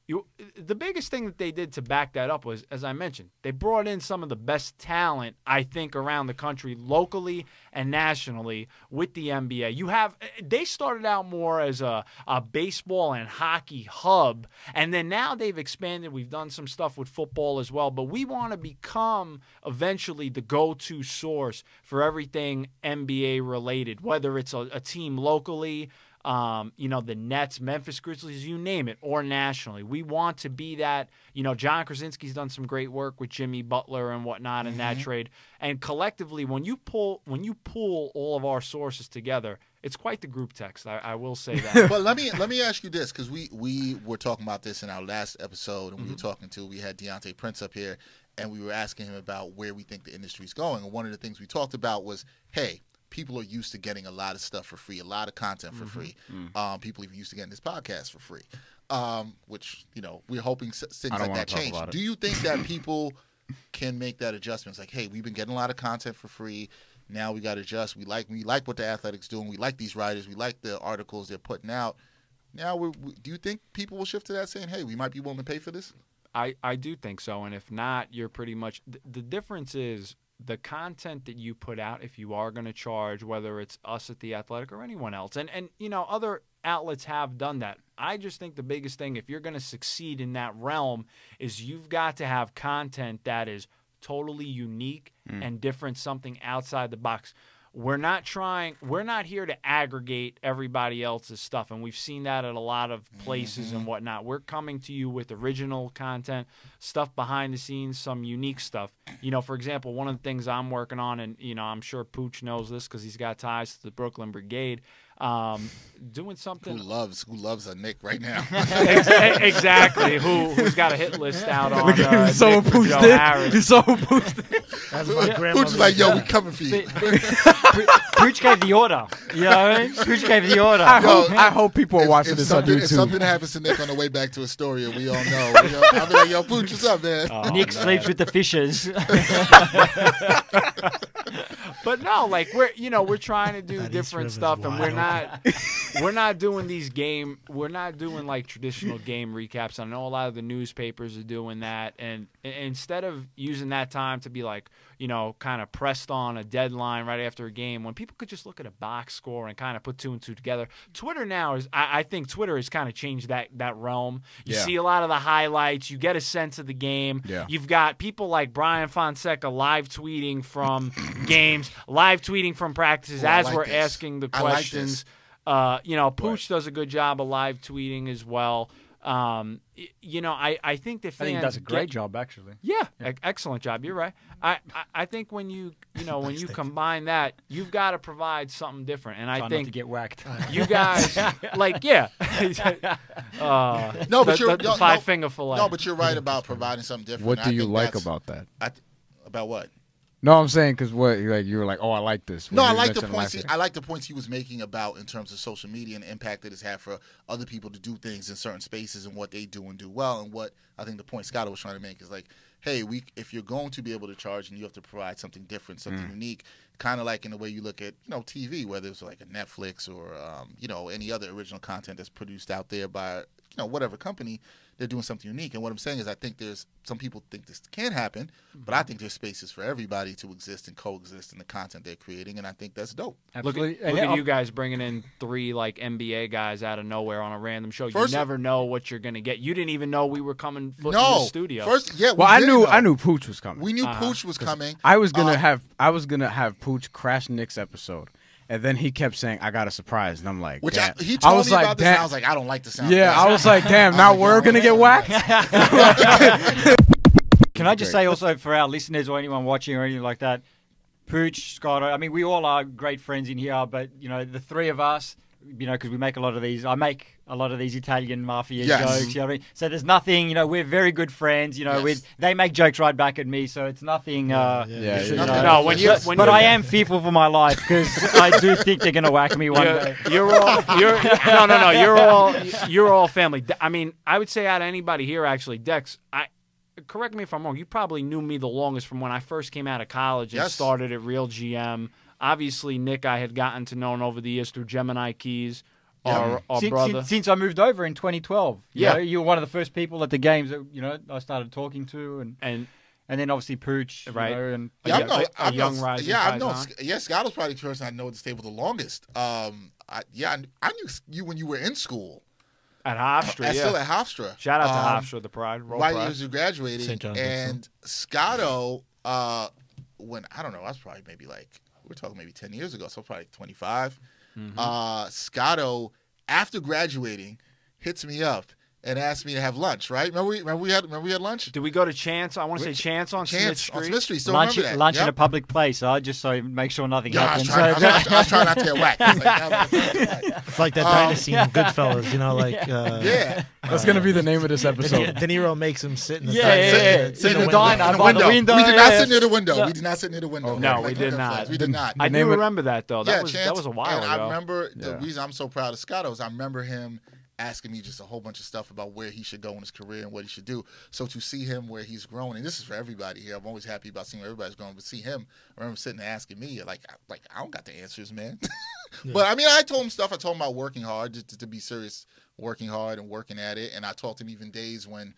the biggest thing that they did to back that up was, as I mentioned, they brought in some of the best talent, I think, around the country, locally and nationally, with the NBA. They started out more as a baseball and hockey hub, and then now they've expanded. We've done some stuff with football as well, but we want to become eventually the go-to source for everything NBA related, whether it's a team locally, the Nets, Memphis Grizzlies, you name it, or nationally. We want to be that. John Krasinski's done some great work with Jimmy Butler and whatnot in that trade. And collectively, when you pull all of our sources together, it's quite the group text. I will say that. But let me ask you this, because we were talking about this in our last episode, and we had Deontay Prince up here, and we were asking him about where we think the industry's going. And one of the things we talked about was, hey, people are used to getting a lot of stuff for free, a lot of content for free. People are used to getting this podcast for free, which we're hoping things like that change. Do you think that people can make that adjustment? It's like, hey, we've been getting a lot of content for free. Now we got to adjust. We like what the Athletic's doing. We like these writers. We like the articles they're putting out. Now, do you think people will shift to that, saying, hey, we might be willing to pay for this? I do think so. And if not, you're pretty much the difference is the content that you put out, if you are going to charge, whether it's us at The Athletic or anyone else. And other outlets have done that. I just think the biggest thing, if you're going to succeed in that realm, is you've got to have content that is totally unique and different, something outside the box. We're not here to aggregate everybody else's stuff, and we've seen that at a lot of places and whatnot. We're coming to you with original content, stuff behind the scenes, some unique stuff. For example, one of the things I'm working on, and I'm sure Pooch knows this because he's got ties to the Brooklyn Brigade, doing something. Who loves a Nick right now? Exactly. Who's got a hit list out on Nick Pooch Joe did. Harris. He's so Pooch did. Pooch is like, yo, we coming for you. Pooch gave the order. You know what I mean? Pooch gave the order. I hope people are watching this on YouTube. If something happens to Nick on the way back to Astoria, we all know. I'll be like, yo, Pooch, what's up, man? Nick sleeps with the fishes. But no, like we're trying to do different stuff, and we're not doing like traditional game recaps. I know a lot of the newspapers are doing that, and instead of using that time to be like, kind of pressed on a deadline right after a game, when people could just look at a box score and kind of put two and two together. Twitter now I think Twitter has kind of changed that realm. You see a lot of the highlights, you get a sense of the game. Yeah. You've got people like Brian Fonseca live tweeting from games, live tweeting from practices as we're asking the questions. Pooch does a good job of live tweeting as well. I think the fans I think he does a great job, actually. Yeah, excellent job. You're right. I think when you combine that, you've got to provide something different. And I think not to get whacked. You guys, no, but the five finger fillet. No, but you're right about providing something different. What do you like about that? About what? No, I'm saying because you were like, oh, I like this. No, I like the points. I like the points he was making about in terms of social media and the impact that it's had for other people to do things in certain spaces and what they do and do well. And what I think the point Scotto was trying to make is like, hey, if you're going to be able to charge and you have to provide something different, something unique, kind of like in the way you look at TV, whether it's like a Netflix or any other original content that's produced out there by whatever company. They're doing something unique. And what I'm saying is I think there's some people think this can happen, but I think there's spaces for everybody to exist and coexist in the content they're creating, and I think that's dope. Absolutely. Look at you guys bringing in 3 like NBA guys out of nowhere on a random show. You never know what you're going to get. You didn't even know we were coming in the studio. I knew Pooch was coming. We knew Pooch was coming. I was gonna have Pooch crash Nick's episode. And then he kept saying, "I got a surprise," and I'm like, he told me about this. And I was like, I don't like the sound. Yeah, I was like, damn. Now we're gonna get whacked. Can I just say also for our listeners or anyone watching or anything like that, Pooch, Scotto. I mean, we all are great friends in here, but the 3 of us, because we make a lot of these. I make a lot of these Italian mafia jokes. You know what I mean? So there's nothing. We're very good friends. They make jokes right back at me, so it's nothing. No, but I am fearful for my life because I do think they're gonna whack me one day. You're all family. I mean, I would say out of anybody here, actually, Dex. Correct me if I'm wrong. You probably knew me the longest from when I first came out of college and started at Real GM. Obviously, Nick, I had gotten to know over the years through Gemini Keys, our brother. Since I moved over in 2012. You were one of the first people at the games that, I started talking to. And then obviously Pooch. Right. And a young rising Scotto's probably the person I know at the stable the longest. I knew you when you were in school. At Hofstra, Still at Hofstra. Shout out to Hofstra, the Pride. Right as you graduated. And Scotto, when, I don't know, I was probably maybe we're talking maybe 10 years ago, so probably 25. Scotto after graduating, hits me up and asked me to have lunch, right? Remember we had lunch? Did we go to Chance? I want to say Chance on Smith Chance on Street. Smith Street. Still lunch remember that? lunch in a public place, just so make sure nothing happens. I was trying not to get whacked. It's like that dynasty in Goodfellas, Yeah. That's gonna be the name of this episode. De Niro makes him sit in the sit in the diner by the window. We did not sit near the window. We did not sit near the window. No, we did not. We did not. I do remember that though. That Chance, was a while ago. And I remember the reason I'm so proud of Scotto is I remember him asking me just a whole bunch of stuff about where he should go in his career and what he should do. So to see him where he's grown, and this is for everybody here, I'm always happy about seeing where everybody's going, but see him, I remember sitting and asking me, like I don't got the answers, man. But I mean, I told him stuff. I told him about working hard, just to be serious, working hard and working at it. And I talked to him even days when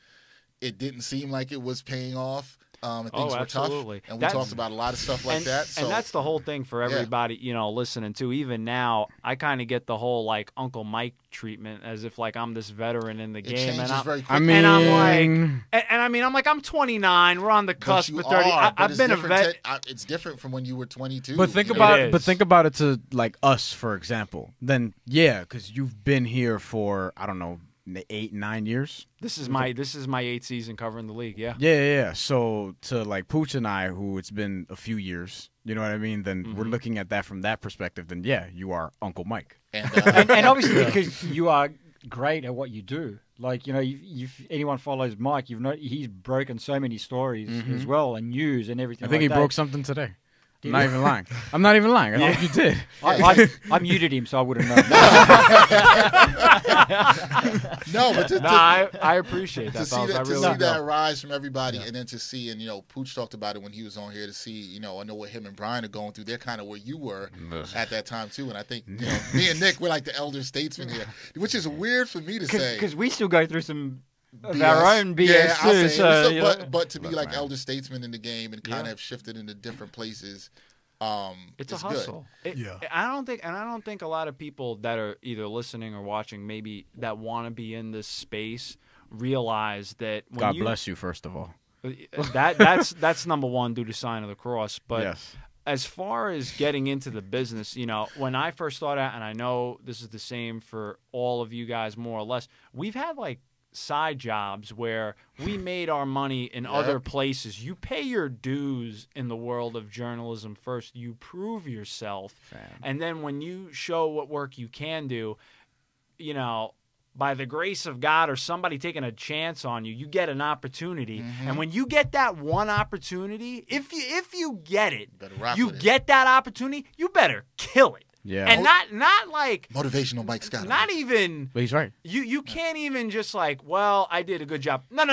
it didn't seem like it was paying off. And things were absolutely. tough, and we talked about a lot of stuff like that. So, and that's the whole thing for everybody, listening to. Even now, I kind of get the whole like Uncle Mike treatment, as if like I'm this veteran in the game, and I'm like, I'm 29. We're on the cusp of 30. I've been a vet. It's different from when you were 22. But think about it to like us, for example. Then because you've been here for 8-9 years. This is my 8th season covering the league. Yeah. So to like Pooch and I, who it's been a few years, you know what I mean? Then we're looking at that from that perspective. Then you are Uncle Mike, and obviously because you are great at what you do. Like if anyone follows Mike, he's broken so many stories as well and news and everything. I think he broke something today. I'm not even lying. I'm not even lying. I think you did. I muted him, so I wouldn't know. But I appreciate that. To see that rise from everybody, and then to see, and Pooch talked about it when he was on here, to see, I know what him and Bryan are going through. They're kind of where you were at that time too, and I think me and Nick, we're like the elder statesmen here, which is weird for me to say because we still go through some. Of our own BS too, but to be like elder statesmen in the game and kind of have shifted into different places, it's a hustle. I don't think a lot of people that are either listening or watching, maybe that want to be in this space, realize that. God bless you, first of all. That's number one, due to sign of the cross. But as far as getting into the business, when I first started out, and I know this is the same for all of you guys more or less, we've had like side jobs where we made our money in other places. You pay your dues in the world of journalism first. You prove yourself. And then when you show what work you can do, by the grace of God or somebody taking a chance on you, you get an opportunity. And when you get that one opportunity, if you get it, that opportunity, you better kill it. Yeah. And not like motivational Mike Scotto. Not even. But he's right. You can't even just like, well, I did a good job. No.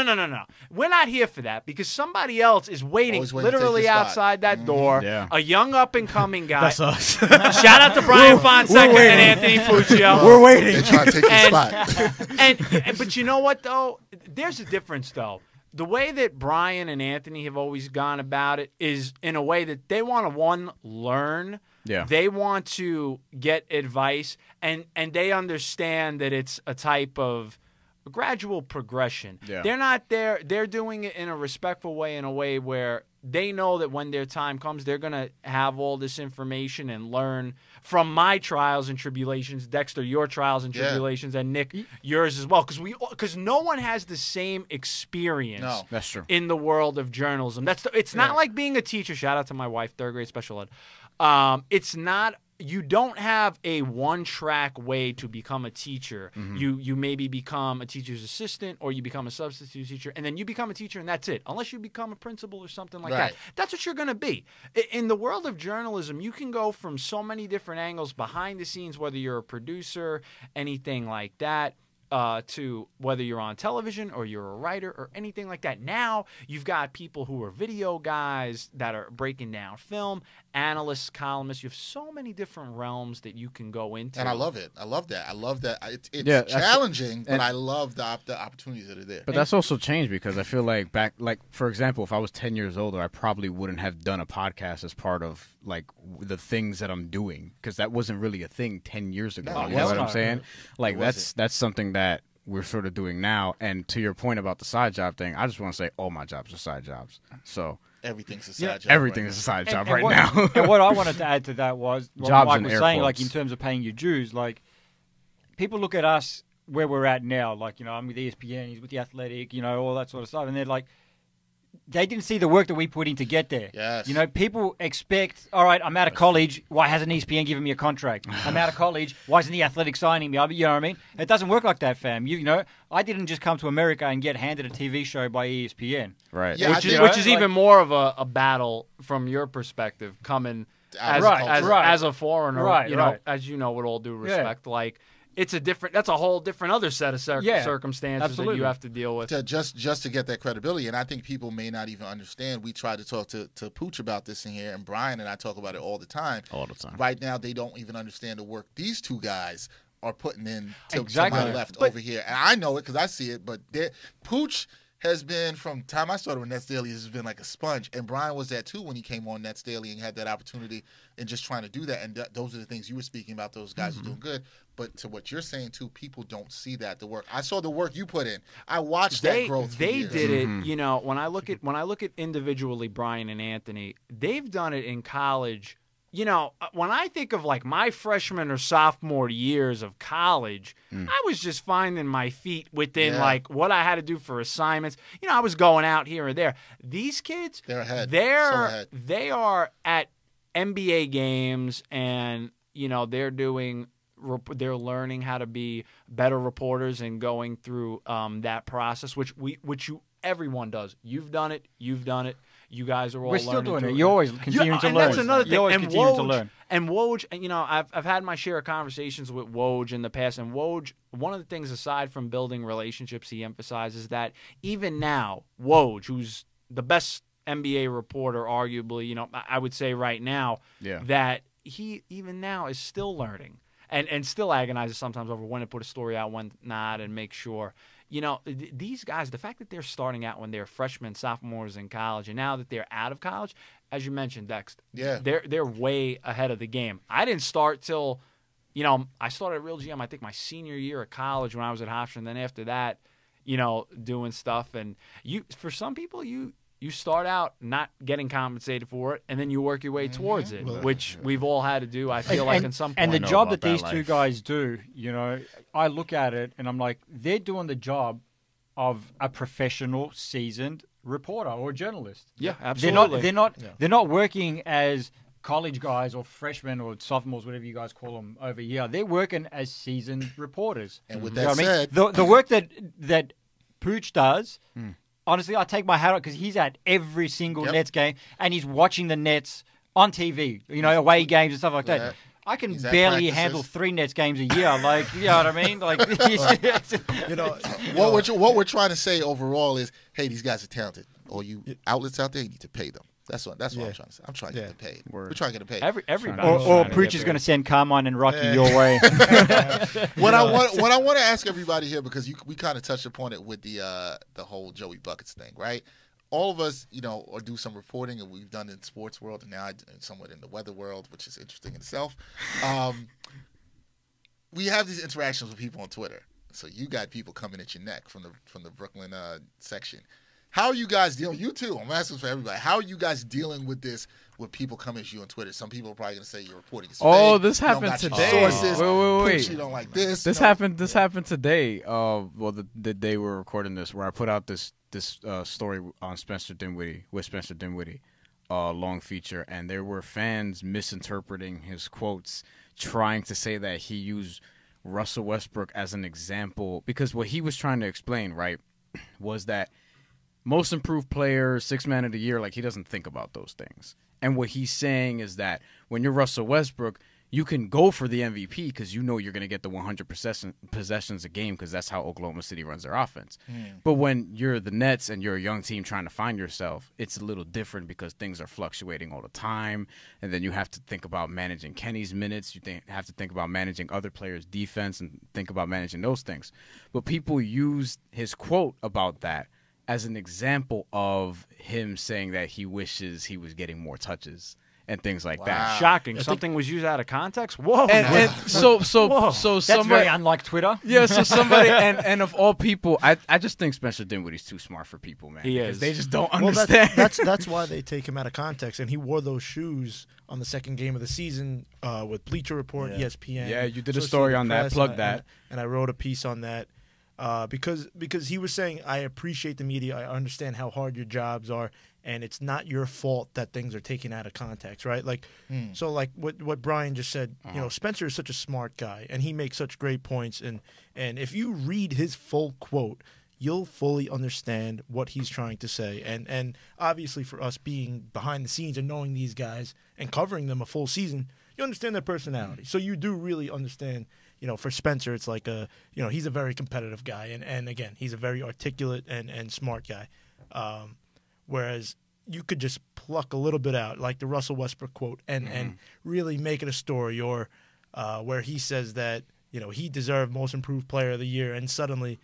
We're not here for that because somebody else is waiting literally outside that door. Yeah. A young up and coming guy. That's us. Shout out to Brian Fonseca and Anthony Puccio. We're waiting. They try to take your spot. But you know what though? There's a difference though. The way that Brian and Anthony have always gone about it is in a way that they want to learn. Yeah. They want to get advice, and they understand that it's a type of gradual progression. Yeah. They're not there. They're doing it in a respectful way, in a way where they know that when their time comes, they're going to have all this information and learn from my trials and tribulations, Dexter, your trials and tribulations, and Nick, yours as well. Because no one has the same experience. No. That's true. In the world of journalism. It's not like being a teacher. Shout out to my wife, 3rd grade special ed. It's not. You don't have a one-track way to become a teacher. You maybe become a teacher's assistant, or you become a substitute teacher, and then you become a teacher, and that's it. Unless you become a principal or something like that. That's what you're going to be. In the world of journalism, you can go from so many different angles behind the scenes, whether you're a producer, anything like that. To whether you're on television or you're a writer or anything like that. Now you've got people who are video guys that are breaking down film, analysts, columnists. You have so many different realms that you can go into. And I love it. I love that. It's challenging, but I love the opportunities that are there. But that's also changed because I feel like for example, if I was 10 years older, I probably wouldn't have done a podcast as part of like the things that I'm doing because that wasn't really a thing 10 years ago. No, you know what I'm saying? Like wasn't. that's something that we're sort of doing now. And to your point about the side job thing, I just want to say all my jobs are side jobs. So everything's a side job. Everything's a side job right now. now. And what I wanted to add to that was what Jobs Mike in was air saying, quotes. like in terms of paying your dues, like people look at us where we're at now, like, I'm with ESPN, he's with The Athletic, all that sort of stuff, and they're like, they didn't see the work that we put in to get there. Yes. People expect, all right, I'm out of college, why hasn't ESPN given me a contract? I'm out of college, why isn't The Athletic signing me? You know what I mean? It doesn't work like that, fam. I didn't just come to America and get handed a TV show by ESPN. Right. Yeah, Which is even more of a battle from your perspective, coming as a foreigner, Right. as you know, with all due respect, like, that's a whole different other set of circumstances that you have to deal with. Just to get that credibility, and I think people may not even understand. We try to talk to Pooch about this in here, and Bryan and I talk about it all the time. Right now, they don't even understand the work these two guys are putting in to my left over here. And I know it because I see it, but Pooch has been, from time I started with NetsDaily, has been like a sponge. And Bryan was that too when he came on NetsDaily and had that opportunity and just trying to do that. And those are the things you were speaking about. Those guys are doing good. But to what you're saying too, people don't see that, the work. I saw the work you put in. I watched that growth. They did it. When I look at individually Bryan and Anthony, they've done it in college. When I think of like my freshman or sophomore years of college, I was just finding my feet within like what I had to do for assignments. I was going out here and there. These kids, they're ahead. They are at NBA games, and they're learning how to be better reporters and going through that process, which everyone does. You've done it. You guys are all learning. We're still doing it. You're always continuing to learn. That's another thing. You're always continuing to learn. And Woj, I've had my share of conversations with Woj in the past, and Woj, one of the things aside from building relationships, he emphasizes that even now, Woj, who's the best NBA reporter, arguably, I would say right now, that he even now is still learning and still agonizes sometimes over when to put a story out, when not, and make sure. These guys, the fact that they're starting out when they're freshmen, sophomores in college, and now that they're out of college, as you mentioned, Dex, they're way ahead of the game. I didn't start till, I started at Real GM, I think my senior year of college when I was at Hofstra, and then after that, doing stuff. And for some people, you start out not getting compensated for it, and then you work your way towards it, which we've all had to do, I feel like, in some point. And the job that these two guys do, I look at it, and I'm like, they're doing the job of a professional, seasoned reporter or journalist. Yeah, absolutely. They're not working as college guys or freshmen or sophomores, whatever you guys call them over here. They're working as seasoned reporters. And with that said... The work that Pooch does... Honestly, I take my hat off because he's at every single Nets game, and he's watching the Nets on TV, away games and stuff like that. Yeah. I can barely handle 3 Nets games a year. Like, you know what I mean? Like, what we're trying to say overall is, hey, these guys are talented. All you outlets out there, you need to pay them. That's what I'm trying to say. I'm trying to get them paid. We're trying to get them paid. Everybody. Or Pooch is going to send Carmine and Rocky your way. What I want to ask everybody here, because we kind of touched upon it with the whole Joey Buckets thing, right? All of us, or do some reporting, and we've done it in the sports world, and now somewhat in the weather world, which is interesting in itself. We have these interactions with people on Twitter. So you got people coming at your neck from the Brooklyn section. How are you guys dealing? You too. I'm asking for everybody. How are you guys dealing with this? With people coming at you on Twitter? Some people are probably going to say your reporting is fake. Oh, this happened today. Sources. Wait. You don't like this. This happened today. The day we're recording this, where I put out this story on Spencer Dinwiddie long feature, and there were fans misinterpreting his quotes, trying to say that he used Russell Westbrook as an example, because what he was trying to explain, right, was that most improved player, 6th man of the year, like, he doesn't think about those things. And what he's saying is that when you're Russell Westbrook, you can go for the MVP because you're going to get the 100 possessions a game, because that's how Oklahoma City runs their offense. But when you're the Nets and you're a young team trying to find yourself, it's a little different because things are fluctuating all the time. And then you have to think about managing Kenny's minutes. You have to think about managing other players' defense and think about managing those things. But people use his quote about that as an example of him saying that he wishes he was getting more touches and things like that. Shocking. Something was used out of context. Whoa. And so That's somebody, very unlike Twitter. yeah, so somebody, and of all people, I just think Spencer Dinwiddie's too smart for people, man. He because is. They just don't Well, understand. that's why they take him out of context. And he wore those shoes on the second game of the season with Bleacher Report, ESPN. Yeah, you did a Associated story on that. Press, Plug and that. And I wrote a piece on that because he was saying, I appreciate the media. I understand how hard your jobs are, and it's not your fault that things are taken out of context, right? Like, so like what Bryan just said, you know, Spencer is such a smart guy, and he makes such great points. And if you read his full quote, you'll fully understand what he's trying to say. And obviously for us being behind the scenes and knowing these guys and covering them a full season, you understand their personality. So you do really understand, you know, for Spencer, it's like he's a very competitive guy. And again, he's a very articulate and smart guy. Whereas you could just pluck a little bit out, like the Russell Westbrook quote, and really make it a story, or where he says that, you know, he deserved Most Improved Player of the Year, and suddenly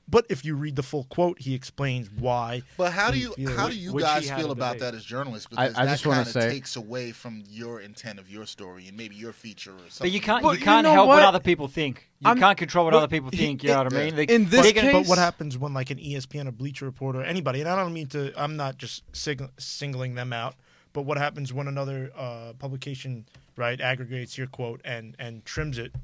but if you read the full quote, he explains why. But how do you which guys he had feel a about debate. that as journalists? Because I that just wanna kind of say- takes away from your intent of your story and maybe your feature or something. But you can't Well, you can't you know help what what? other people think. You I'm- can't control what well, other people think. You know what I mean? in this they're gonna- case- But what happens when, like, an ESPN or Bleacher Report or anybody, and I don't mean to, I'm not just singling them out, but what happens when another publication, right, aggregates your quote and trims it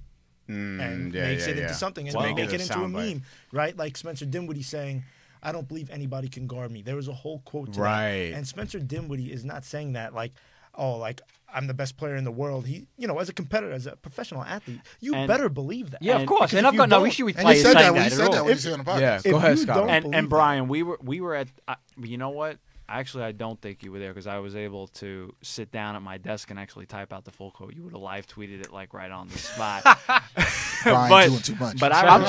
and makes it into something and Well, make it into a soundbite. meme, right? Like Spencer Dinwiddie saying, I don't believe anybody can guard me. There was a whole quote to Right. that. And Spencer Dinwiddie is not saying that like, oh, like, I'm the best player in the world. He, you know, as a competitor, as a professional athlete, you And- better believe that. Yeah, of And- course. because And if I've you got no don't- issue with and you players said saying that when that you at said all. that when you said on the podcast. Yeah, If go ahead, you Scott. don't And believe Bryan, we were at. You know what? Actually, I don't think you were there because I was able to sit down at my desk and actually type out the full quote. You would have live tweeted it like right on the spot. Bryan doing too much. But I'm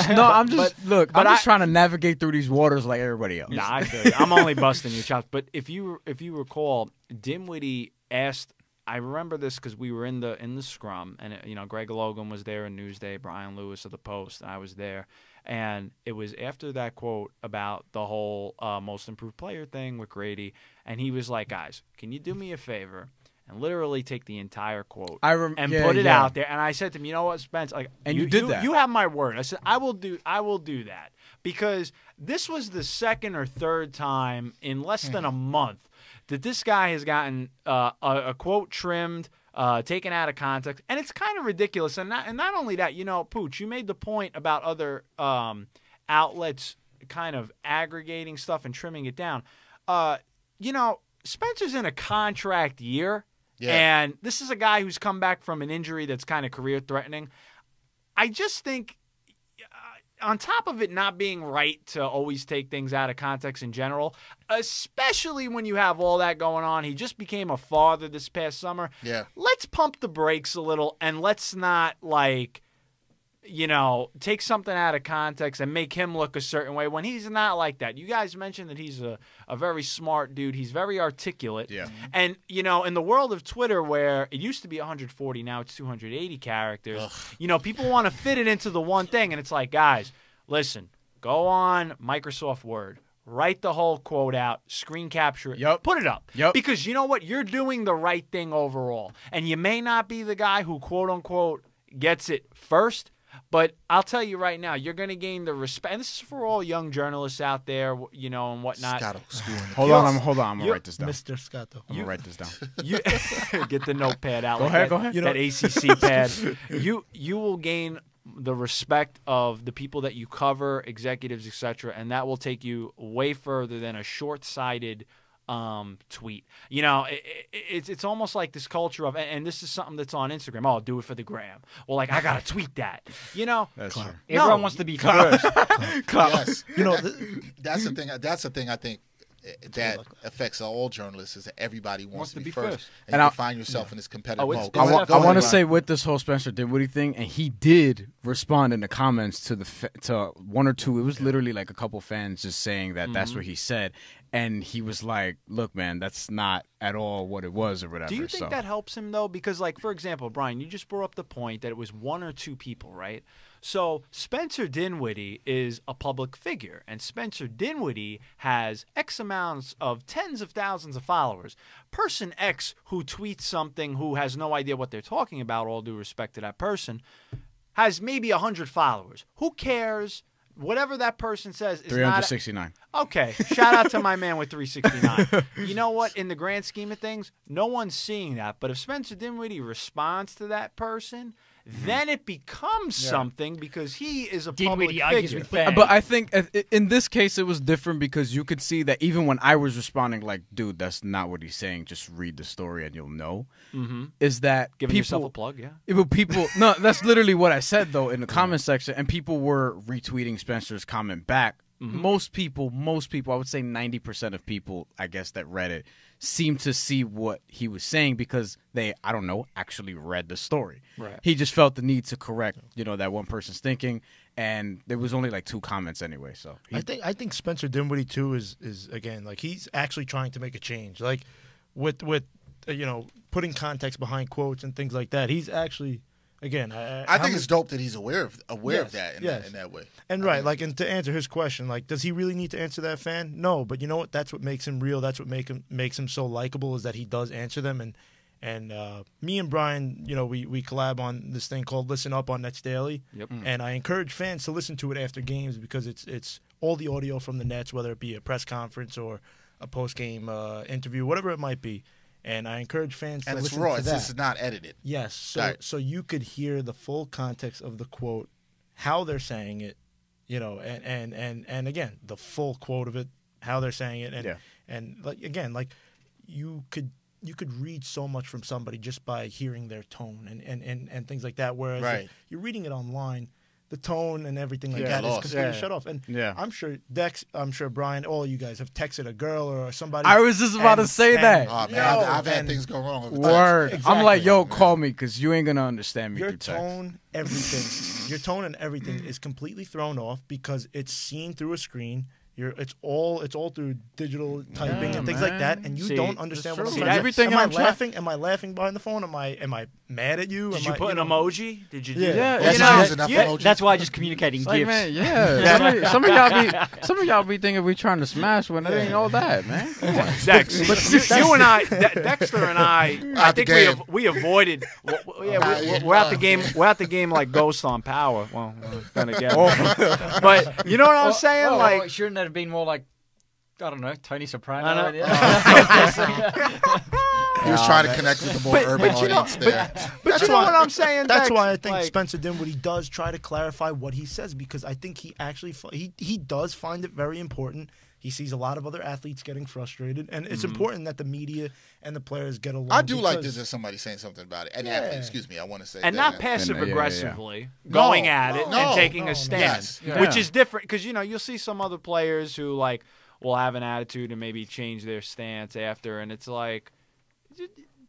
just but I'm just trying to navigate through these waters like everybody else. Nah, I feel you. I'm only busting your chops. But if you recall, Dinwiddie asked. I remember this because we were in the scrum, and you know, Greg Logan was there in Newsday, Brian Lewis of the Post, and I was there. And it was after that quote about the whole Most Improved Player thing with Grady, and he was like, "Guys, can you do me a favor and literally take the entire quote and put it out there?" And I said to him, "You know what, Spence? Like, And you did that. You have my word." I said, "I will do that," because this was the second or third time in less than a month that this guy has gotten a quote trimmed, taken out of context, and it's kind of ridiculous. And not only that, you know, Pooch, you made the point about other outlets kind of aggregating stuff and trimming it down. You know, Spencer's in a contract year, and this is a guy who's come back from an injury that's kind of career-threatening. I just think, on top of it not being right to always take things out of context in general, especially when you have all that going on, he just became a father this past summer. Yeah. Let's pump the brakes a little and let's not, like, you know, take something out of context and make him look a certain way when he's not like that. You guys mentioned that he's a very smart dude. He's very articulate. Yeah. And, you know, in the world of Twitter where it used to be 140, now it's 280 characters, you know, people want to fit it into the one thing. And it's like, guys, listen, go on Microsoft Word. Write the whole quote out, screen capture it, put it up. Because you know what? You're doing the right thing overall. And you may not be the guy who, quote-unquote, gets it first, but I'll tell you right now, you're going to gain the respect. And this is for all young journalists out there, you know, and whatnot. Scotto, school in the Hold on, I'm going to write this down. Mr. Scotto. I'm going to write this down. You get the notepad out. Go ahead. That ACC pad. You will gain the respect of the people that you cover, executives, etc., and that will take you way further than a short-sighted tweet. You know, it's almost like this culture of, and this is something that's on Instagram. Oh, do it for the gram. Well, like, I gotta tweet that. You know, That's true. Everyone wants to be first. Yes. You know, That's the thing. That's the thing I think that affects all journalists is that everybody wants to be first. And you find yourself in this competitive mode. I want to Brian. say with this whole Spencer Dinwiddie thing, and he did respond in the comments to one or two. It was literally like a couple fans just saying that that's what he said, and he was like, "Look, man, that's not at all what it was or whatever." Do you think that helps him though? Because, like, for example, Brian, you just brought up the point that it was one or two people, right? So Spencer Dinwiddie is a public figure, and Spencer Dinwiddie has X amounts of tens of thousands of followers. Person X who tweets something who has no idea what they're talking about, all due respect to that person, has maybe 100 followers. Who cares? Whatever that person says is 369. Okay, shout out to my man with 369. You know what? In the grand scheme of things, no one's seeing that. But if Spencer Dinwiddie responds to that person, then it becomes something because he is a Dinwiddie public argues figure. with fans. But I think in this case it was different because you could see that even when I was responding, like, dude, that's not what he's saying. Just read the story and you'll know. Is that Giving people, yourself a plug, yeah. But people, no, that's literally what I said though in the comment section, and people were retweeting Spencer's comment back. Most people, I would say 90% of people, I guess, that read it seemed to see what he was saying because they, I don't know, actually read the story. Right. He just felt the need to correct, that one person's thinking, and there was only like 2 comments anyway. So I think Spencer Dinwiddie too is again, like, he's actually trying to make a change, like with putting context behind quotes and things like that. He's actually. Again, I think it's dope that he's aware of that in that way. And and to answer his question, like, does he really need to answer that fan? No, but you know what? That's what makes him real. That's what makes him so likable is that he does answer them. And me and Bryan, we collab on this thing called Listen Up on NetsDaily. Yep. And I encourage fans to listen to it after games because it's all the audio from the Nets, whether it be a press conference or a post game interview, whatever it might be. And I encourage fans to listen to that. And it's raw. It's not edited. Yes. Right. So you could hear the full context of the quote, how they're saying it, and again, the full quote of it, how they're saying it. And you could read so much from somebody just by hearing their tone and things like that. Whereas if you're reading it online, the tone and everything like that is completely shut off. And I'm sure Dex, Bryan, all you guys have texted a girl or somebody. I was just about to say that. Oh, man, I've had things go wrong. Word. Exactly. I'm like, yo, call me because you ain't going to understand me Your through text. your tone and everything is completely thrown off because it's seen through a screen. It's all through digital typing and things like that, and you don't understand what I'm saying. Everything am I I'm laughing? Am I laughing behind the phone? Am I mad at you? Did you put an emoji? Did you do Yeah. that? That's why I just communicating Like, gifts. man, some of y'all be thinking we trying to smash when it ain't all that, man. Come on. Dex, but you and I, Dexter and I think we avoided. We're at the game. We're at the game like Ghost on Power. Well, then again, but you know what I'm saying? Like, shouldn't that have been more like, I don't know, Tony Soprano? He was trying to connect with the more urban audience there. But you know what I'm saying? That's Dex? why I think Like, Spencer Dinwiddie does try to clarify what he says because I think he actually he does find it very important. He sees a lot of other athletes getting frustrated, and it's important that the media and the players get along. I do like that there's somebody saying something about it. And excuse me, I want to say and that. not passive aggressively going at it and taking a stand, which is different because you'll see some other players who like will have an attitude and maybe change their stance after, and it's like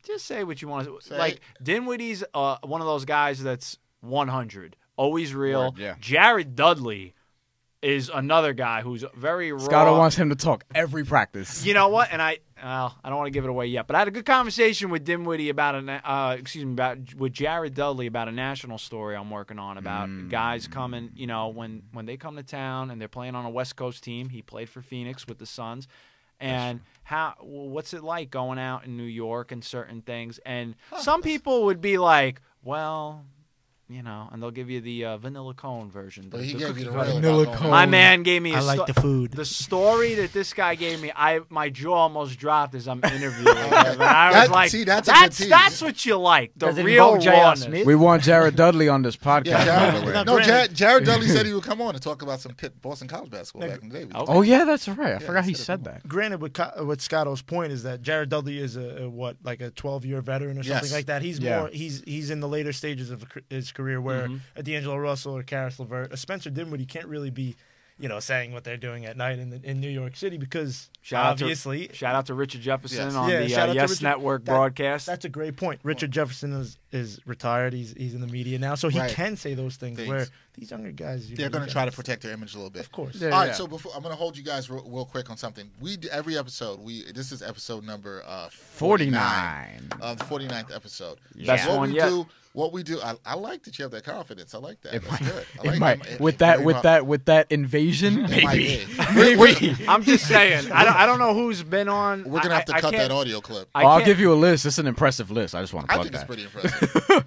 just say what you want to say. Like Dinwiddie's one of those guys that's 100, always real. Word, yeah. Jared Dudley is another guy who's very raw. Scotto wants him to talk every practice. You know what? And I don't want to give it away yet, but I had a good conversation with Dinwiddie about with Jared Dudley about a national story I'm working on about guys coming. When they come to town and they're playing on a West Coast team. He played for Phoenix with the Suns. And what's it like going out in New York and certain things? And some people would be like, well, and they'll give you the vanilla cone version. But he gave you the vanilla cone. My man gave me I like the food. The story that this guy gave me, my jaw almost dropped as I'm interviewing him. And I was like, that's what you like, the Does it real involve J.R. rawness. Smith? We want Jared Dudley on this podcast. Yeah, Jared Dudley said he would come on and talk about some Boston college basketball back in the day. Oh, yeah, that's right. I forgot he said that. Granted, with Scotto's point is that Jared Dudley is a 12-year veteran or something like that. He's more he's in the later stages of his career where a D'Angelo Russell or Karis LeVert, a Spencer Dinwiddie can't really be, saying what they're doing at night in New York City because shout out to Richard Jefferson on the Yes Network broadcast. That's a great point. Richard Jefferson is retired. He's in the media now, so he can say those things. Where these younger guys, they're going to try to protect their image a little bit. Of course. All right, so before I'm going to hold you guys real quick on something. Every episode, this is episode number 49. The 49th episode. Best what one we yet. do, What we do, I like that you have that confidence. I like that. That's good. I It like might, that. with that invasion, It might maybe. be. Maybe. I'm just saying. I don't know who's been on. We're gonna have to cut that audio clip. I'll give you a list. It's an impressive list. I just want to I plug think it's that. pretty impressive.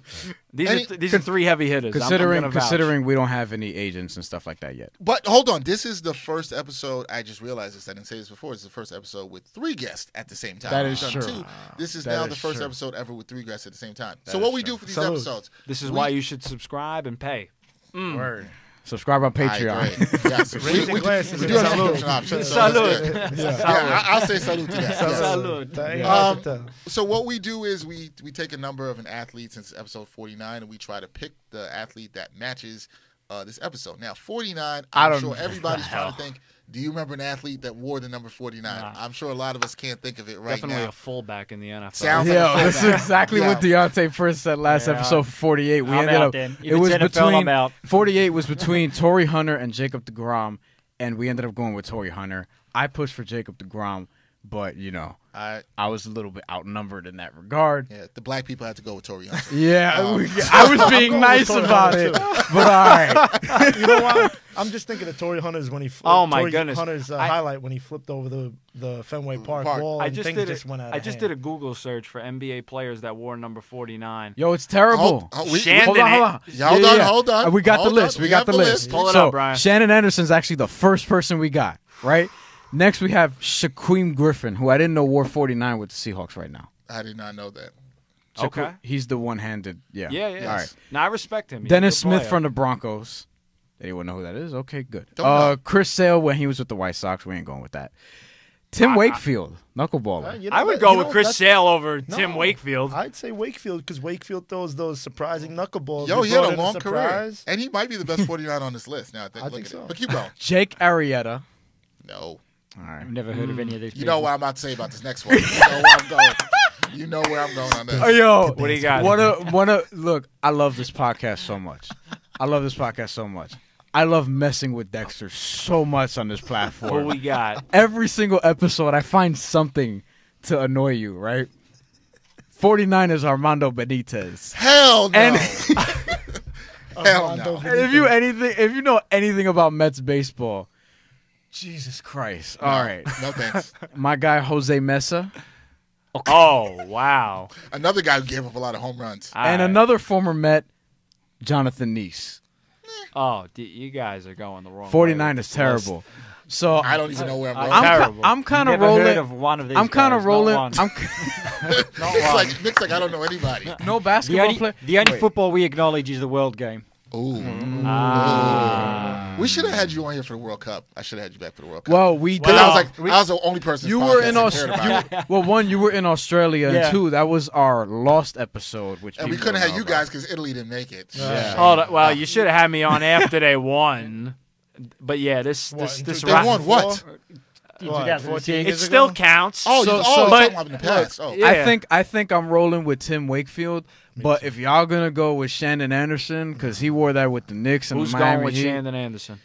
These are 3 heavy hitters. I'm gonna vouch. Considering we don't have any agents and stuff like that yet. But hold on, this is the first episode. I just realized this. I didn't say this before. It's the first episode with 3 guests at the same time. That is We've done true. 2. This is That now is the first true. episode ever with 3 guests at the same time. That So what is we true. do for these Salute. episodes? This is why you should subscribe and pay. Word. Subscribe on Patreon. I agree. Yes, Raising glasses we and do have a salute. subscription option. So that's good. Yeah, I'll say salute to that. Yes. Salute. That ain't hard to tell. So what we do is we take a number of an athlete since episode 49, and we try to pick the athlete that matches this episode. Now, 49, I'm sure everybody's trying to think, do you remember an athlete that wore the number 49? Nah. I'm sure a lot of us can't think of it right Definitely now. a fullback in the NFL. Sounds like a Yo, that's fullback. exactly what Yeah. Deontay first said last Yeah. episode for 48. We I'm ended out up. then. If It was it's NFL, between I'm out. 48 was between Torrey Hunter and Jacob DeGrom, and we ended up going with Torrey Hunter. I pushed for Jacob DeGrom, but I was a little bit outnumbered in that regard. Yeah, the black people had to go with Torrey Hunter. Yeah, Um, I was being going nice with Torrey about Hunter, it, but all right. You know what? I'm just thinking of Torrey Hunter's when he flipped. Oh, my Torrey goodness. Hunter's highlight when he flipped over the Fenway Park wall I and just things did just went out. I just did a Google search for NBA players that wore number 49. Yo, it's terrible. Shannon- Hold on. Yeah, hold on. We got Hold the list. on. We We got have the the list. list. Pull it So up, Brian. Shannon Anderson's actually the first person we got, right? Next we have Shaquem Griffin, who I didn't know wore 49 with the Seahawks right now. I did not know that. Okay. He's the one-handed. Yeah. Yeah. All right. Now I respect him. He's a Dennis good Smith player. from the Broncos. Anyone know who that is? Okay, good. Don't know. Chris Sale when he was with the White Sox. We ain't going with that. Tim Wakefield, knuckleballer. You know, I would you go know, with Chris that's- Sale over No. Tim Wakefield. I'd say Wakefield because Wakefield throws those surprising knuckleballs. Yo, He he had brought a in long career. surprise. And he might be the best 49 on this list. Now, I look think at so. it. But keep going. Jake Arrieta. No. All right. I've never heard of any of these You people. know what I'm about to say about this next one. You know where I'm going. You know where I'm going on this. Oh, yo, What do you got? Look, I love this podcast so much. I love messing with Dexter so much on this What platform. we got? Every single episode, I find something to annoy you, right? 49 is Armando Benitez. Hell no. And, Hell no. and if you know anything about Mets baseball, Jesus Christ. All right. No thanks. My guy, Jose Mesa. Oh, wow. Another guy who gave up a lot of home runs. All And right. another former Met, Jonathan Neese. Oh, you guys are going the wrong 49 way. is terrible. So I don't even know where I'm going. Terrible. I'm kind of Never rolling. heard of one of these I'm kind guys, of not rolling. one. Nick's like, I don't know anybody. No The basketball only, player. the only Wait. football we acknowledge is the World Game. Ooh. We should have had you on here for the World Cup. I should have had you back for the World Cup. Well, we did. Because I was the only person. You were in Australia. Australia. Well, one, you were in Australia, Yeah. and two, that was our lost episode, which And we people couldn't don't have know you about. guys because Italy didn't make it. Yeah. Hold on. Well, you should have had me on after they won. But yeah, this They won what? In What, 2006. 14 It years still ago? counts. Oh, So- you're so- talking about in the past. Oh. Yeah. I think I'm rolling with Tim Wakefield, but if y'all gonna go with Shannon Anderson because he wore that with the Knicks and Who's the Miami going with Heat. Shandon Anderson?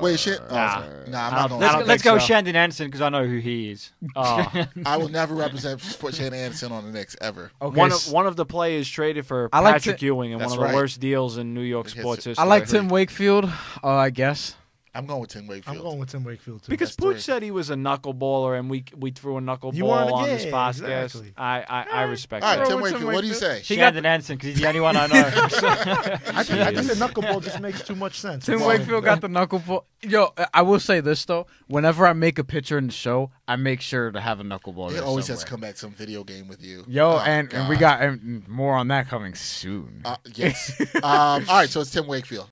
Wait, shit. Nah. I'm I not don't- going. I Let's go so. Shandon Anderson because I know who he is. Oh. I will never represent Shannon Anderson on the Knicks ever. Okay, One of the players traded for I like Patrick Ewing in one That's of the right. worst deals in New York His- sports I history. I like Tim Wakefield. I guess. I'm going with Tim Wakefield. I'm going with Tim Wakefield too. Because That's Pooch three. said he was a knuckleballer, and we threw a knuckleball You wanted- on this yeah, podcast. exactly. I respect All right, that. Tim with Tim Wakefield. What do you say? Shandon Anderson because he's the only one I know. I think the knuckleball just makes too much sense. Tim Well, Wakefield got the knuckleball. Yo, I will say this though. Whenever I make a picture in the show, I make sure to have a knuckleball. It there always has to somewhere. come back some video game with you. Yo, Oh, and we God. got more on that coming soon. Yes. All right, so it's Tim Wakefield.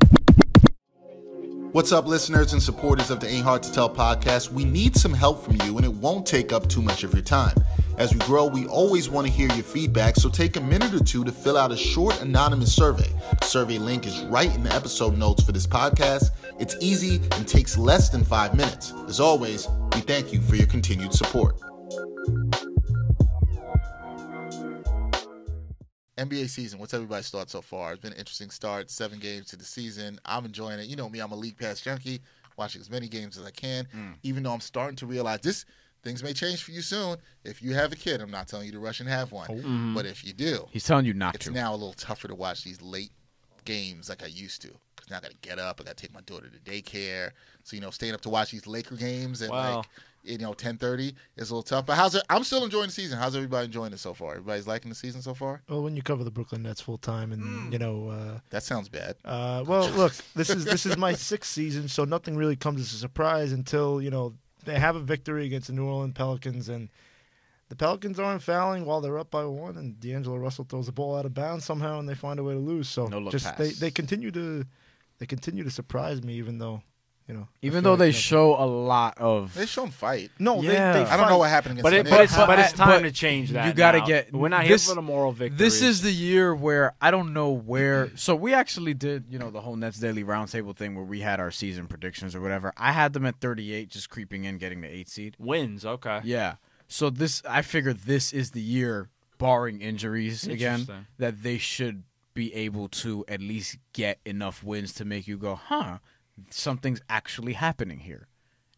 What's up, listeners and supporters of the Ain't Hard to Tell podcast? We need some help from you, and it won't take up too much of your time. As we grow, we always want to hear your feedback, so take a minute or two to fill out a short anonymous survey. The survey link is right in the episode notes for this podcast. It's easy and takes less than 5 minutes. As always, we thank you for your continued support. NBA season, what's everybody's thoughts so far? It's been an interesting start, 7 games to the season. I'm enjoying it. You know me, I'm a League Pass junkie, watching as many games as I can, even though I'm starting to realize things may change for you soon. If you have a kid, I'm not telling you to rush and have one. But if you do, He's telling you not it's to. now a little tougher to watch these late games like I used to. Because now I got to get up. I got to take my daughter to daycare. So, staying up to watch these Laker games at 10:30 is a little tough. But I'm still enjoying the season. How's everybody enjoying it so far? Everybody's liking the season so far? Well, when you cover the Brooklyn Nets full time, and That sounds bad. well, look, this is my 6th season, so nothing really comes as a surprise until they have a victory against the New Orleans Pelicans, and the Pelicans aren't fouling while they're up by 1, and D'Angelo Russell throws the ball out of bounds somehow, and they find a way to lose. So No look just pass. they continue to surprise me, even though Even though they show a lot of. They show them fight. no, Yeah. they I don't know what happened against But the Knicks. it's time but to change that. you gotta now. get- We're not this- here for the moral victory. This is the year where I don't know where. So we actually did, the whole NetsDaily roundtable thing where we had our season predictions or whatever. I had them at 38, just creeping in, getting the 8 seed. wins. Okay. Yeah. So I figure this is the year, barring injuries again, Interesting. that they should be able to at least get enough wins to make you go, something's actually happening here.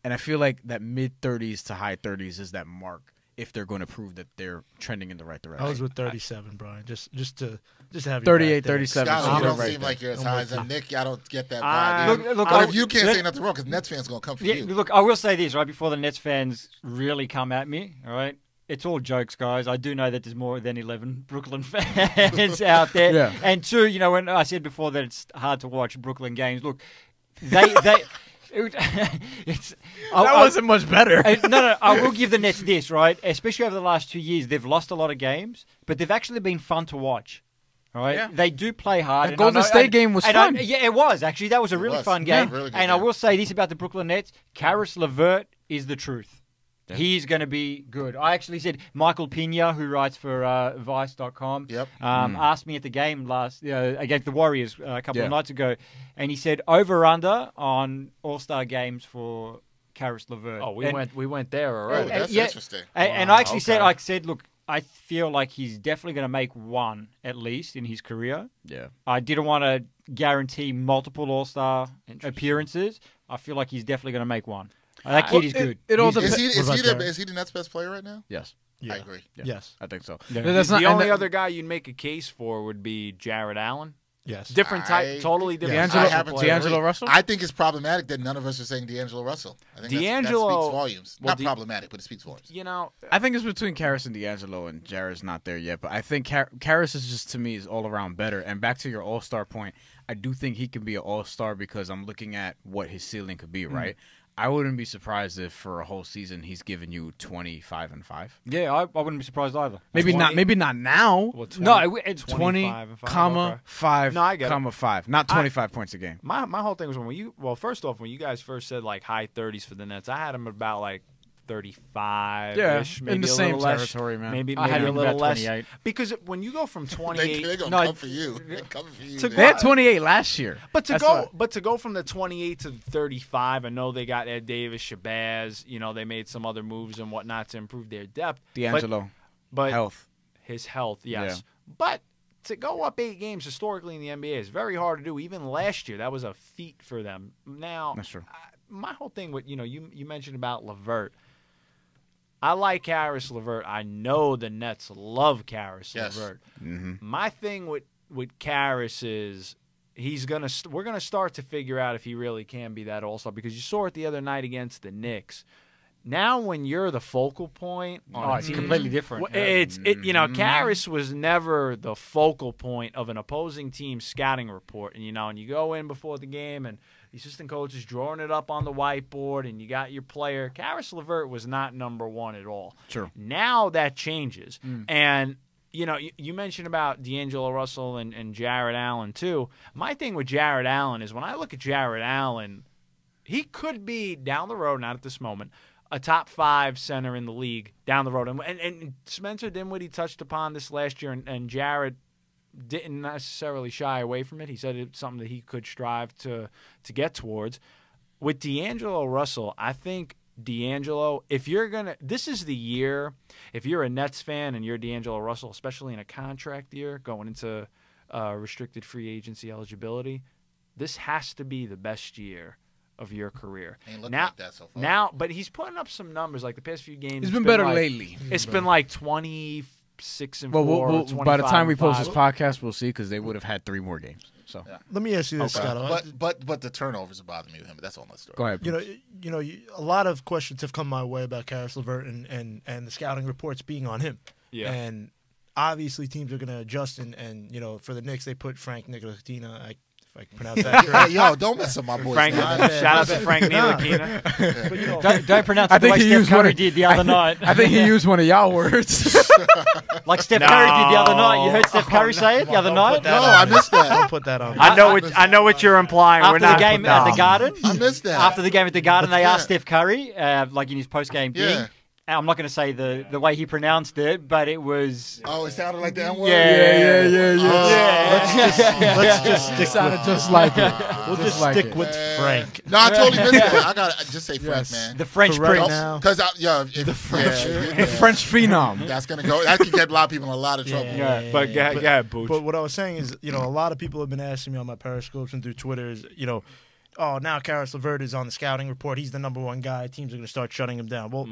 And I feel like that mid-30s to high 30s is that mark if they're going to prove that they're trending in the right direction. I was with 37, Brian. Just to have you 38, back there. 37. Scott, so you you're don't right seem there. like you're as I'm high with as you. them. Nick, I don't get that I- vibe. Look, But if you can't say nothing wrong, because Nets fans going to come for Yeah, you. look, I will say this, right, before the Nets fans really come at me, all right? It's all jokes, guys. I do know that there's more than 11 Brooklyn fans out there. Yeah. And two, when I said before that it's hard to watch Brooklyn games, look, they it's That wasn't much better. no, I will give the Nets this, right? Especially over the last 2 years, they've lost a lot of games, but they've actually been fun to watch. All right, Yeah. They do play hard. That and Golden I know- State and- game was and fun. yeah, it was actually. That was a really was. fun Yeah, game. really good And I game. will say this about the Brooklyn Nets: Karis LeVert is the truth. Yeah. He's going to be good. I actually said Michael Pena, who writes for Vice.com, Yep. asked me at the game against the Warriors a couple Yeah. of nights ago, and he said over/under on All-Star games for Karis LeVert. Oh, we And- went there Oh, already. that's yeah. interesting. and Wow, I actually okay. said, look, I feel like he's definitely going to make one at least in his career. Yeah. I didn't want to guarantee multiple All-Star appearances. I feel like he's definitely going to make one. That kid is good. It all He's depends. Is What he about the Jared? Nets' best player right now? Yes. Yeah. I agree. Yeah. Yes. I think so. Yeah. That's the not only and other guy you'd make a case for would be Jared Allen. Yes. Different type, totally different. D'Angelo- type of player. D'Angelo Russell? I think it's problematic that none of us are saying D'Angelo Russell. I think that D'Angelo- speaks volumes. well, Not problematic, but it speaks volumes. You know, I think it's between Karis and D'Angelo, and Jared's not there yet. But I think Karis is just, to me, is all around better. And back to your All-Star point, I do think he can be an All-Star because I'm looking at what his ceiling could be, right? I wouldn't be surprised if for a whole season he's giving you 25 and 5. Yeah, I wouldn't be surprised either. Maybe 20? not. Maybe not now. well, No, it's 20, 25 and 5, comma, okay. 5, No, I get it. comma, 5. Not 25 points a game. My whole thing was first off, when you guys first said like high 30s for the Nets, I had them about like 35. Yeah, maybe in the a same little less, territory, man. Maybe I had a him little about less. 28. Because when you go from They're 28, going to No, come for you. They're coming for you. To man. They had 28 last year. but to That's go what- but to go from the 28 to 35, I know they got Ed Davis, Shabazz. They made some other moves and whatnot to improve their depth. D'Angelo, but health. his health, yes. Yeah. But to go up 8 games historically in the NBA is very hard to do. Even last year, that was a feat for them. Now, That's true. my whole thing with you mentioned about LeVert. I like Karis LeVert. I know the Nets love Karis Yes. LeVert. Mm-hmm. My thing with Karis is we're gonna start to figure out if he really can be that All-Star, because you saw it the other night against the Knicks. Now, when you're the focal point on Oh, a it's team, completely different. well, Karis was never the focal point of an opposing team's scouting report, and and you go in before the game and the assistant coach is drawing it up on the whiteboard, and you got your player. Karis LeVert was not number one at all. True. Now that changes, and you mentioned about D'Angelo Russell and Jared Allen too. My thing with Jared Allen is when I look at Jared Allen, he could be down the road, not at this moment, a top 5 center in the league down the road. And Spencer Dinwiddie touched upon this last year, and Jared didn't necessarily shy away from it. He said it's something that he could strive to get towards. With D'Angelo Russell, I think D'Angelo, this is the year, if you're a Nets fan and you're D'Angelo Russell, especially in a contract year going into restricted free agency eligibility, this has to be the best year of your career. Ain't looking like that so far. Now, but he's putting up some numbers like the past few games. He's been better lately. It's been like 26 and 4. Well, by the 25 time we and post 5. this podcast, we'll see because they would have had 3 more games. So Let me ask you this, Scotto. But the turnovers are bothering me with him. But that's all my story. go ahead. A lot of questions have come my way about Karis LeVert and the scouting reports being on him. Yeah. And obviously teams are going to adjust and for the Knicks they put Frank Ntilikina. If I can pronounce that correctly. Yo, don't mess up my boy's Frank, name. shout out to Frank Ntilikina. Don't pronounce it the way Steph Curry did the other night. I think he used one of y'all words. Like Steph Curry did the other night. You heard Steph Curry say it the other night? No, I missed that. Don't put that on. I know what you're implying. After the game at the Garden? I missed that. After the game at the Garden, they Yeah. asked Steph Curry, like in his post-game thing. Yeah. I'm not going to say the way he pronounced it, but it was... Oh, it sounded like the N-word? Yeah. Let's just stick sounded just like it. We'll just like stick it. with Frank. No, I totally missed that. I got to just say Frank, Yes. man. The French For right Prince. now. Because, the French phenom. That's going to go. That could get a lot of people in a lot of trouble. Yeah. But go ahead, Booch. But what I was saying is, a lot of people have been asking me on my Periscopes and through Twitter is, oh, now Karis LeVert is on the scouting report. He's the number one guy. Teams are going to start shutting him down. Well,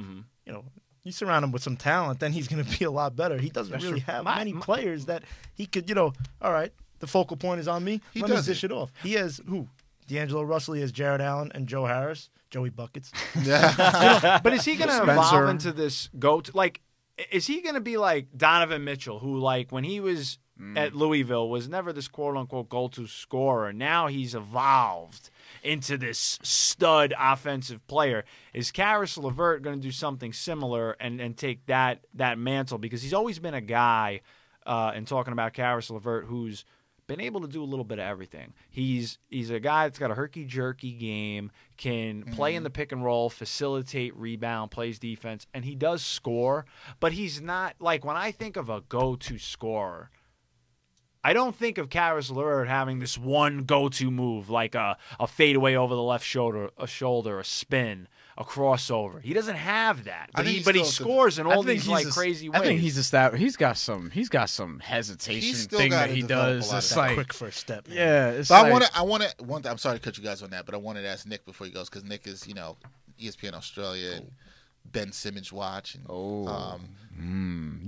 you surround him with some talent, then he's going to be a lot better. He doesn't really have many players that he could, all right, the focal point is on me. Let me dish it off. He has who? D'Angelo Russell. He has Jared Allen and Joe Harris. Joey Buckets. Yeah. But is he going to Spencer. evolve into this go-to? Like, is he going to be like Donovan Mitchell, who, like, when he was at Louisville, was never this quote-unquote go-to scorer? Now he's evolved into this stud offensive player. Is Karis LeVert going to do something similar and take that mantle? Because he's always been a guy, in talking about Karis LeVert, who's been able to do a little bit of everything. He's a guy that's got a herky-jerky game, can play in the pick and roll, facilitate, rebound, plays defense, and he does score. But he's not, like, when I think of a go-to scorer, I don't think of Karis LeVert having this one go-to move, like a fadeaway over the left shoulder, a spin, a crossover. He doesn't have that, but he scores in all these crazy ways. I think he's established. He's got some hesitation thing that he does. It's like quick first step. Man. Yeah, it's But like, I want to. I'm sorry to cut you guys on that, but I wanted to ask Nick before he goes because Nick is, ESPN Australia and Ben Simmons watch. And,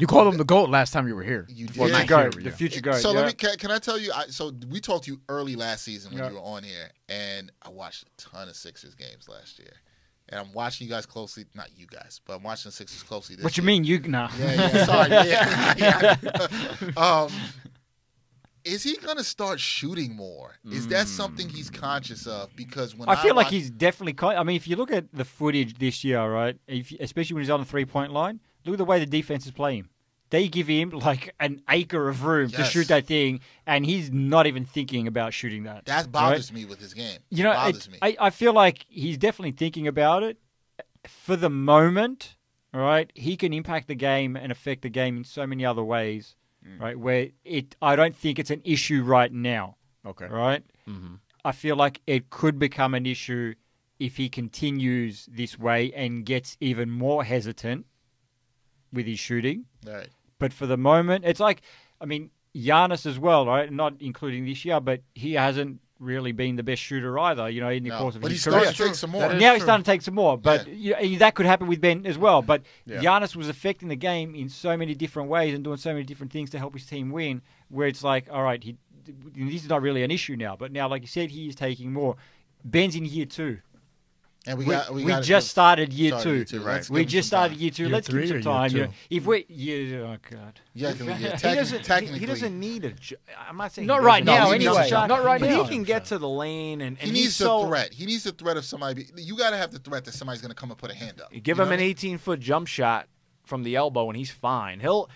you called him the GOAT last time you were here. You did. Well, Goat, here, the yeah. future goat. So yeah. let me. Can I tell you? So we talked to you early last season when you were on here, and I watched a ton of Sixers games last year. And I'm watching you guys closely. Not you guys, but I'm watching the Sixers closely this What you year. mean, you? Nah. Yeah. Sorry. Yeah. Is he going to start shooting more? Is that something he's conscious of? Because when I feel like he's definitely. I mean, if you look at the footage this year, right, especially when he's on the 3-point line, look at the way the defenses play him. They give him like an acre of room to shoot that thing, and he's not even thinking about shooting that. That bothers me with his game. Bothers me. I feel like he's definitely thinking about it. For the moment, all right, he can impact the game and affect the game in so many other ways, right, where I don't think it's an issue right now. Okay. Right? Mm-hmm. I feel like it could become an issue if he continues this way and gets even more hesitant with his shooting. Right. But for the moment, it's like, I mean, Giannis as well, right? Not including this year, but he hasn't really been the best shooter either, in the course of his career. But he's starting to take some more. Now he's starting to take some more. But that could happen with Ben as well. But Giannis was affecting the game in so many different ways and doing so many different things to help his team win, where it's like, all right, this is not really an issue now. But now, like you said, he is taking more. Ben's in year 2. And we just started year 2. Right. We just started year 2. Let's give him some time. Year 2? Oh God. Yeah, technically. He doesn't need a. I'm not saying not right now. he needs Anyway, a shot. not right but now. he can get to the lane, and he needs the threat. He needs the threat of somebody. You got to have the threat that somebody's going to come and put a hand up. Give him an 18-foot jump shot from the elbow, and he's fine. He'll,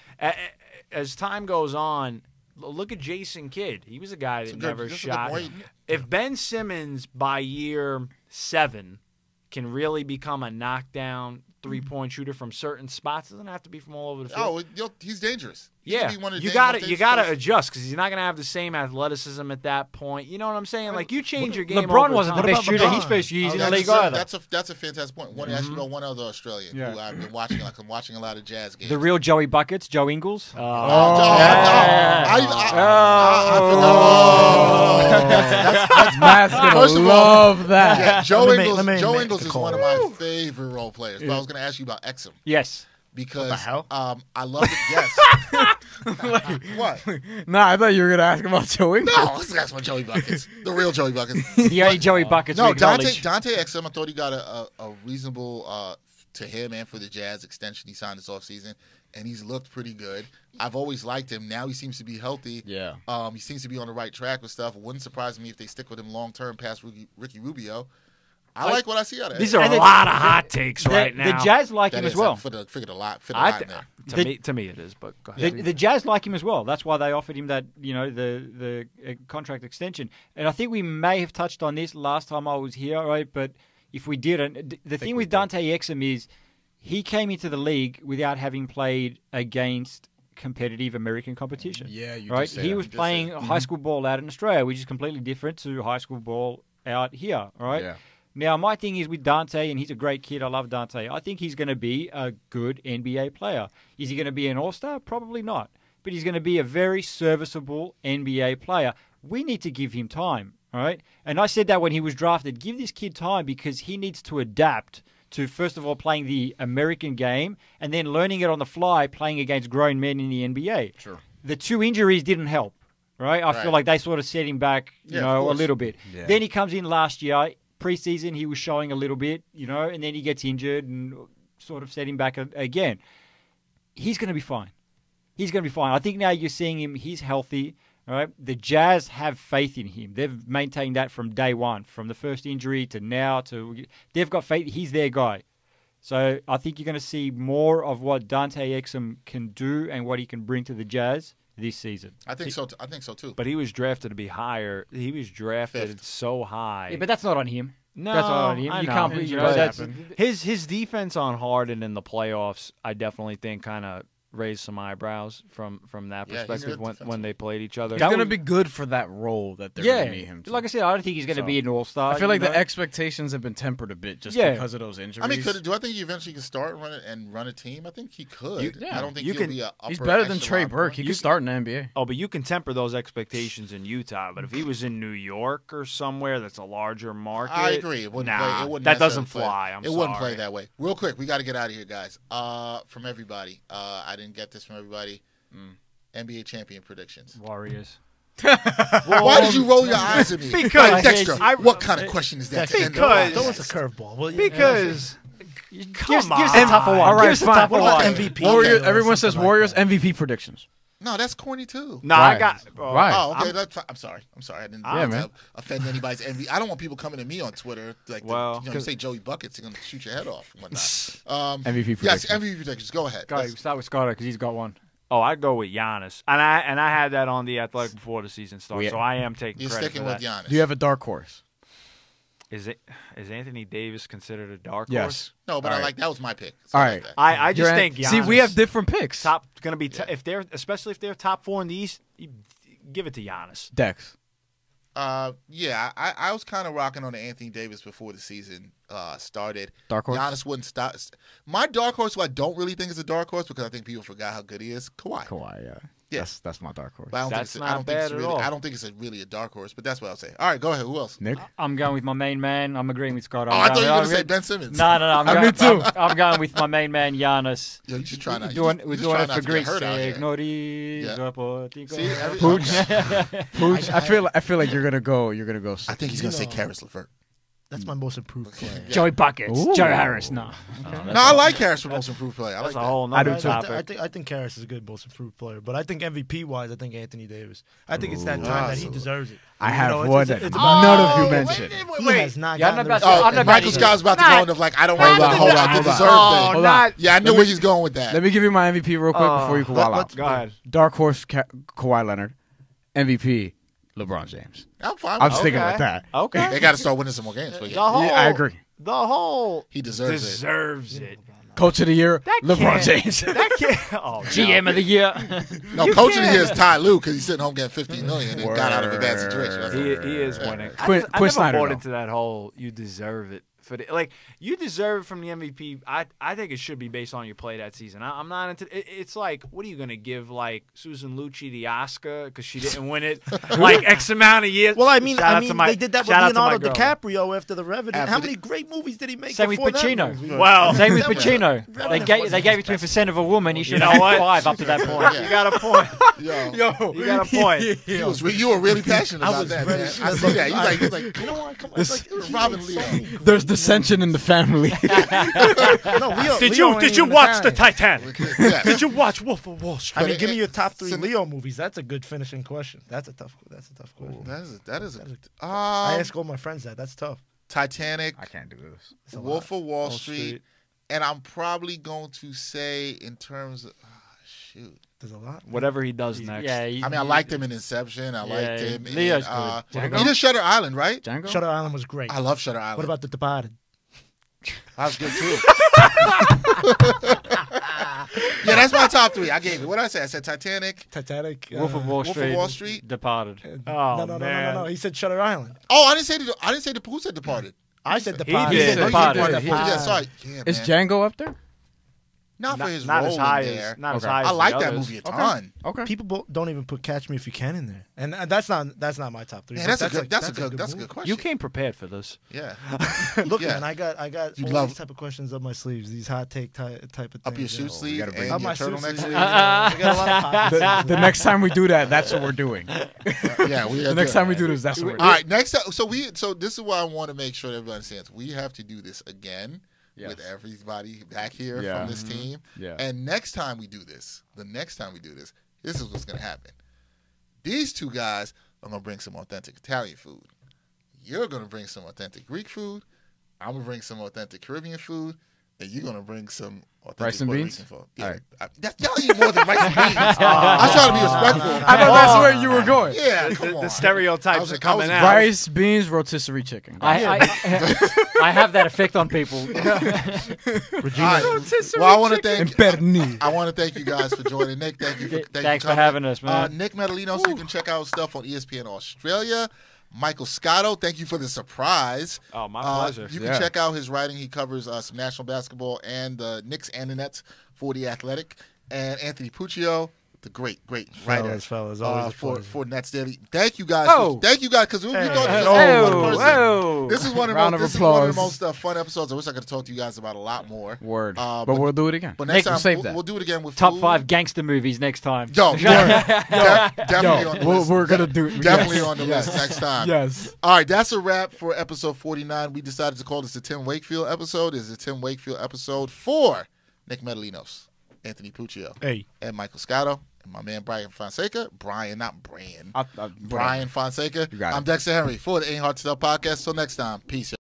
as time goes on. Look at Jason Kidd. He was a guy that never shot. If Ben Simmons by year 7 can really become a knockdown 3-point shooter from certain spots, doesn't have to be from all over the field. Oh, he's dangerous. Yeah, He could be one of you Dame got if they you got to first- adjust because he's not going to have the same athleticism at that point. You know what I'm saying? Like you change your game. LeBron over wasn't the time. best about shooter LeBron? his first years in the That's league a- either. That's a fantastic point. One ask you about one other Australian Yeah. who I've been watching. Like I'm watching a lot of Jazz games. The real Joey Buckets, Joe Ingles. Matt's gonna First of all, love that. Yeah, Joe Let me Ingles. make Joe the Ingles is call. one of my favorite role players. But I was going to ask you about Exum Yes. because hell? I love it. Yes. What? Nah, I thought you were gonna ask about Joe Ingles. No, let's ask about Joey Buckets. The real Joey Buckets. The only Joey Buckets we No, acknowledge. Dante Exum. I thought he got a reasonable to him and for the Jazz extension he signed this offseason, and he's looked pretty good. I've always liked him. Now he seems to be healthy. Yeah. He seems to be on the right track with stuff. It wouldn't surprise me if they stick with him long term past Ricky Rubio. I like what I see out of These him. are And a the- lot of hot takes right The now. Jazz like That him as is, well. For the lot I in there. to me it is, but go The, ahead. the Jazz like him as well. That's why they offered him that, the contract extension. And I think we may have touched on this last time I was here, right? But if we didn't, the thing with Dante Exum is he came into the league without having played against competitive American competition. Yeah, you right. did say He that. was You did playing say high school ball out in Australia, which is completely different to high school ball out here. Right. Yeah. Now, my thing is with Dante, and he's a great kid. I love Dante. I think he's going to be a good NBA player. Is he going to be an all-star? Probably not. But he's going to be a very serviceable NBA player. We need to give him time, all right? And I said that when he was drafted. Give this kid time because he needs to adapt to, first of all, playing the American game and then learning it on the fly, playing against grown men in the NBA. Sure. The 2 injuries didn't help, right? I feel like they sort of set him back, Yeah, of a course. little bit. Yeah. Then he comes in last year. Preseason, he was showing a little bit, and then he gets injured and sort of set him back again. He's going to be fine. He's going to be fine. I think now you're seeing him. He's healthy. All right. The Jazz have faith in him. They've maintained that from day one, from the first injury to now. They've got faith. He's their guy. So I think you're going to see more of what Dante Exum can do and what he can bring to the Jazz this season. I think so. I think so too. But he was drafted to be higher. He was drafted Fifth. so high. Yeah, but that's not on him. No, that's not on him. I You know. can't. It You does know, that's happen. His defense on Harden in the playoffs, I definitely think kind of raised some eyebrows from that Yeah, he's perspective good when they played each other. He's That gonna was- be good for that role that they're yeah. gonna need him to. Like I said, I don't think he's going to So, be an all-star. I feel like you the know? expectations have been tempered a bit just Yeah. because of those injuries. I mean, do I think he eventually can start and run a team? I think he could. Yeah. I don't think You he'll can- be a upper He's better than Trey echelon Burke. point. He could start in the NBA. Oh, but you can temper those expectations in Utah. But if he was in New York or somewhere that's a larger market, I agree. It wouldn't nah, play. It wouldn't that doesn't necessarily fly. play. I'm it sorry. wouldn't play that way. Real quick, we got to get out of here, guys. From everybody, I didn't get this from everybody. NBA champion predictions. Warriors. Why did you roll your eyes at me? Because- Like, Dexter, I- what kind of question is that? to end the Because- Throw us podcast? a curveball. will you? Because Give us on. a tougher one. All right, Give us a fine. tougher What about one. MVP? Warriors. or Everyone says something like Warriors that? MVP predictions. No, that's corny too. no, Right. I got Right. Oh, okay. That's fine. I'm sorry. I didn't Yeah, want man. to offend anybody's envy. I don't want people coming at me on Twitter like, Well, you say Joey Buckets, they're going to shoot your head off and whatnot. MVP Yes, predictions. MVP predictions. Go ahead. Go, start with Scotto because he's got one. Oh, I'd go with Giannis, and I had that on the Athletic before the season started, Yeah. so I am taking You're credit sticking for with that. Giannis. Do you have a dark horse? Is Anthony Davis considered a dark Yes. horse? No, but All I right. like that was my pick. So All I like right. that. I just You're think at- Giannis. See, we have different picks. top going to be Yeah. if they're especially if they're top 4 in the East. Give it to Giannis. Dex. Yeah, I was kind of rocking on the Anthony Davis before the season started. Dark horse? Giannis wouldn't stop. My dark horse, who I don't really think is a dark horse because I think people forgot how good he is, Kawhi. Kawhi, yeah. Yeah. That's my dark horse. But I don't That's think not it's, bad at really, all. I don't think it's really a dark horse, but that's what I'll say. All right, go ahead. Who else? Nick? I'm going with my main man. I'm agreeing with Scotto. Oh, I thought you were going to say Ben Simmons. No. I'm Me going, too. I'm going with my main man, Giannis. Yo, you just trying to. We're you just doing trying it not for to get Greece. hurt out here. See, Pooch. okay. Pooch. I feel like you're gonna go. I think he's going to say Karis LeVert. That's my most improved player. Joey Buckets. Ooh. Joe Harris. No. No, I like Karis for most improved player. I like That's a that. whole I nother do too. topic. I think Karras is a good most improved player, but I think MVP wise, I think Anthony Davis. I think it's that time that he deserves it. I You have know, one it's that about- none of you mentioned. He has not Yeah, I'm gotten not the about to- Oh, I'm not and about Michael to- Scott's about to go into like I don't want Hold on, to hold on, the hold on. deserve Oh, thing. not. Yeah, I knew where he's going with that. Let me give you my MVP real quick before you can wild out. Go ahead. Dark horse Kawhi Leonard, MVP LeBron James. I'm fine. I'm with sticking Okay. with that. Okay. They got to start winning some more games. For The him. whole, Yeah, I agree. The whole He deserves it. deserves it. Coach of the year, LeBron James. That can't. Oh, GM of the year. No, coach of the year is Ty Lue because he's sitting home getting $15 million and got out of a bad situation. That's He is winning. Quinn I never Snyder, bought though. into that whole you deserve it. You deserve it from the MVP. I think it should be based on your play that season. I'm not into it's like, what are you going to give, like, Susan Lucci the Oscar because she didn't win it like X amount of years? Well, I mean, Shout out to my- they did that with shout out to my Leonardo girl. DiCaprio after The Revenant. After How the- many great movies did he make? Same with before that Pacino. movie? Well, Same with That was- Pacino. They gave it to him for Scent of a Woman. He should have had 5 up to that point. you got a point. Yo, You got a point. you were really passionate I about was that, ready. man. I see that. He's like, You know what? Come on. This- It's like, Robin Leo. There's dissension in the family. No, Leo, Did Leo you ain't did you even watch the Italian. Titanic? Yeah. Did you watch Wolf of Wall Street? I mean, But give me it- your top 3 Cin- Leo movies. That's a good finishing question. That's a tough question. That is I ask all my friends that. That's tough. Titanic, I can't do this. It's a Wolf lot. of Wall Street, and I'm probably going to say in terms of shoot. There's a lot. Whatever he does next. Yeah, I mean, I liked him in Inception. I liked him in Leo's good. Django? he did Shutter Island, right? Django? Shutter Island was great. I love Shutter Island. What about The Departed? That was good too. Yeah, that's my top 3. I gave it. What did I say? I said Titanic. Titanic. Wolf of Wall Wolf of Street. Wall Street. Departed. Oh, no. man. He said Shutter Island. Oh, I didn't say who said Departed. I said He Departed. did. Oh, you Departed. said He Yeah, did. sorry. Yeah, Is man. Django up there? Not for his Not role as high in there. as not as Okay. high as I like the that others. movie a ton. Okay. People don't even put Catch Me If You Can in there, and that's not my top 3. Man, but that's a good movie. question. You came prepared for this. Yeah. Look, Yeah. man, I got You all love- these type of questions up my sleeves. These hot take type of things. Up your you know. suit sleeve gotta bring and Up your my suit turtleneck sleeves. sleeve. We got a lot of pockets. The next time we do that, that's what we're doing. Yeah, we The next time we do this, that's what we're All doing. right, next time. So this is why I want to make sure that everybody understands. We have to do this again Yes. with everybody back here Yeah. from this team. Yeah. And next time we do this, this is what's going to happen. These two guys are going to bring some authentic Italian food. You're going to bring some authentic Greek food. I'm going to bring some authentic Caribbean food. And you're going to bring some authentic Rice and Puerto beans? Rican food. Yeah. All right. Y'all eat more than rice and beans. I'm trying to be respectful. I know that's where you were going. Yeah, come on. The stereotypes are coming out. Rice, beans, rotisserie chicken. I have that effect on people. All right. Well, I want to thank Imperni. I want to thank you guys for joining. Nick, thank you for Thanks for coming. having us, man. Nick Metallinos, you can check out his stuff on ESPN Australia. Michael Scotto, thank you for the surprise. Oh, my pleasure. You can Yeah. check out his writing. He covers some national basketball and the Knicks and the Nets for The Athletic. And Anthony Puccio, the great writer Fellas, always a pleasure. for NetsDaily. Thank you guys. Oh. Thank you guys, because we thought this was Whoa, one person. whoa. This is one of Round the of most, this is one of the applause. most fun episodes. I wish I could talk to you guys about a lot more. Word. But But we'll do it again. But Nick, next we'll time, save that. we'll do it again with Top food. 5 gangster movies next time. Yo, definitely on the list. We're going to do it. Definitely Yes. on the Yes. list next time. Yes. All right, that's a wrap for episode 49. We decided to call this the Tim Wakefield episode. It's the Tim Wakefield episode for Nick Metallinos, Anthony Puccio, Hey. and Michael Scotto, and my man Bryan Fonseca. Brian Brian. Fonseca. You got it. Uh, I'm Dexter Henry for the AHTT Podcast. Till next time, peace.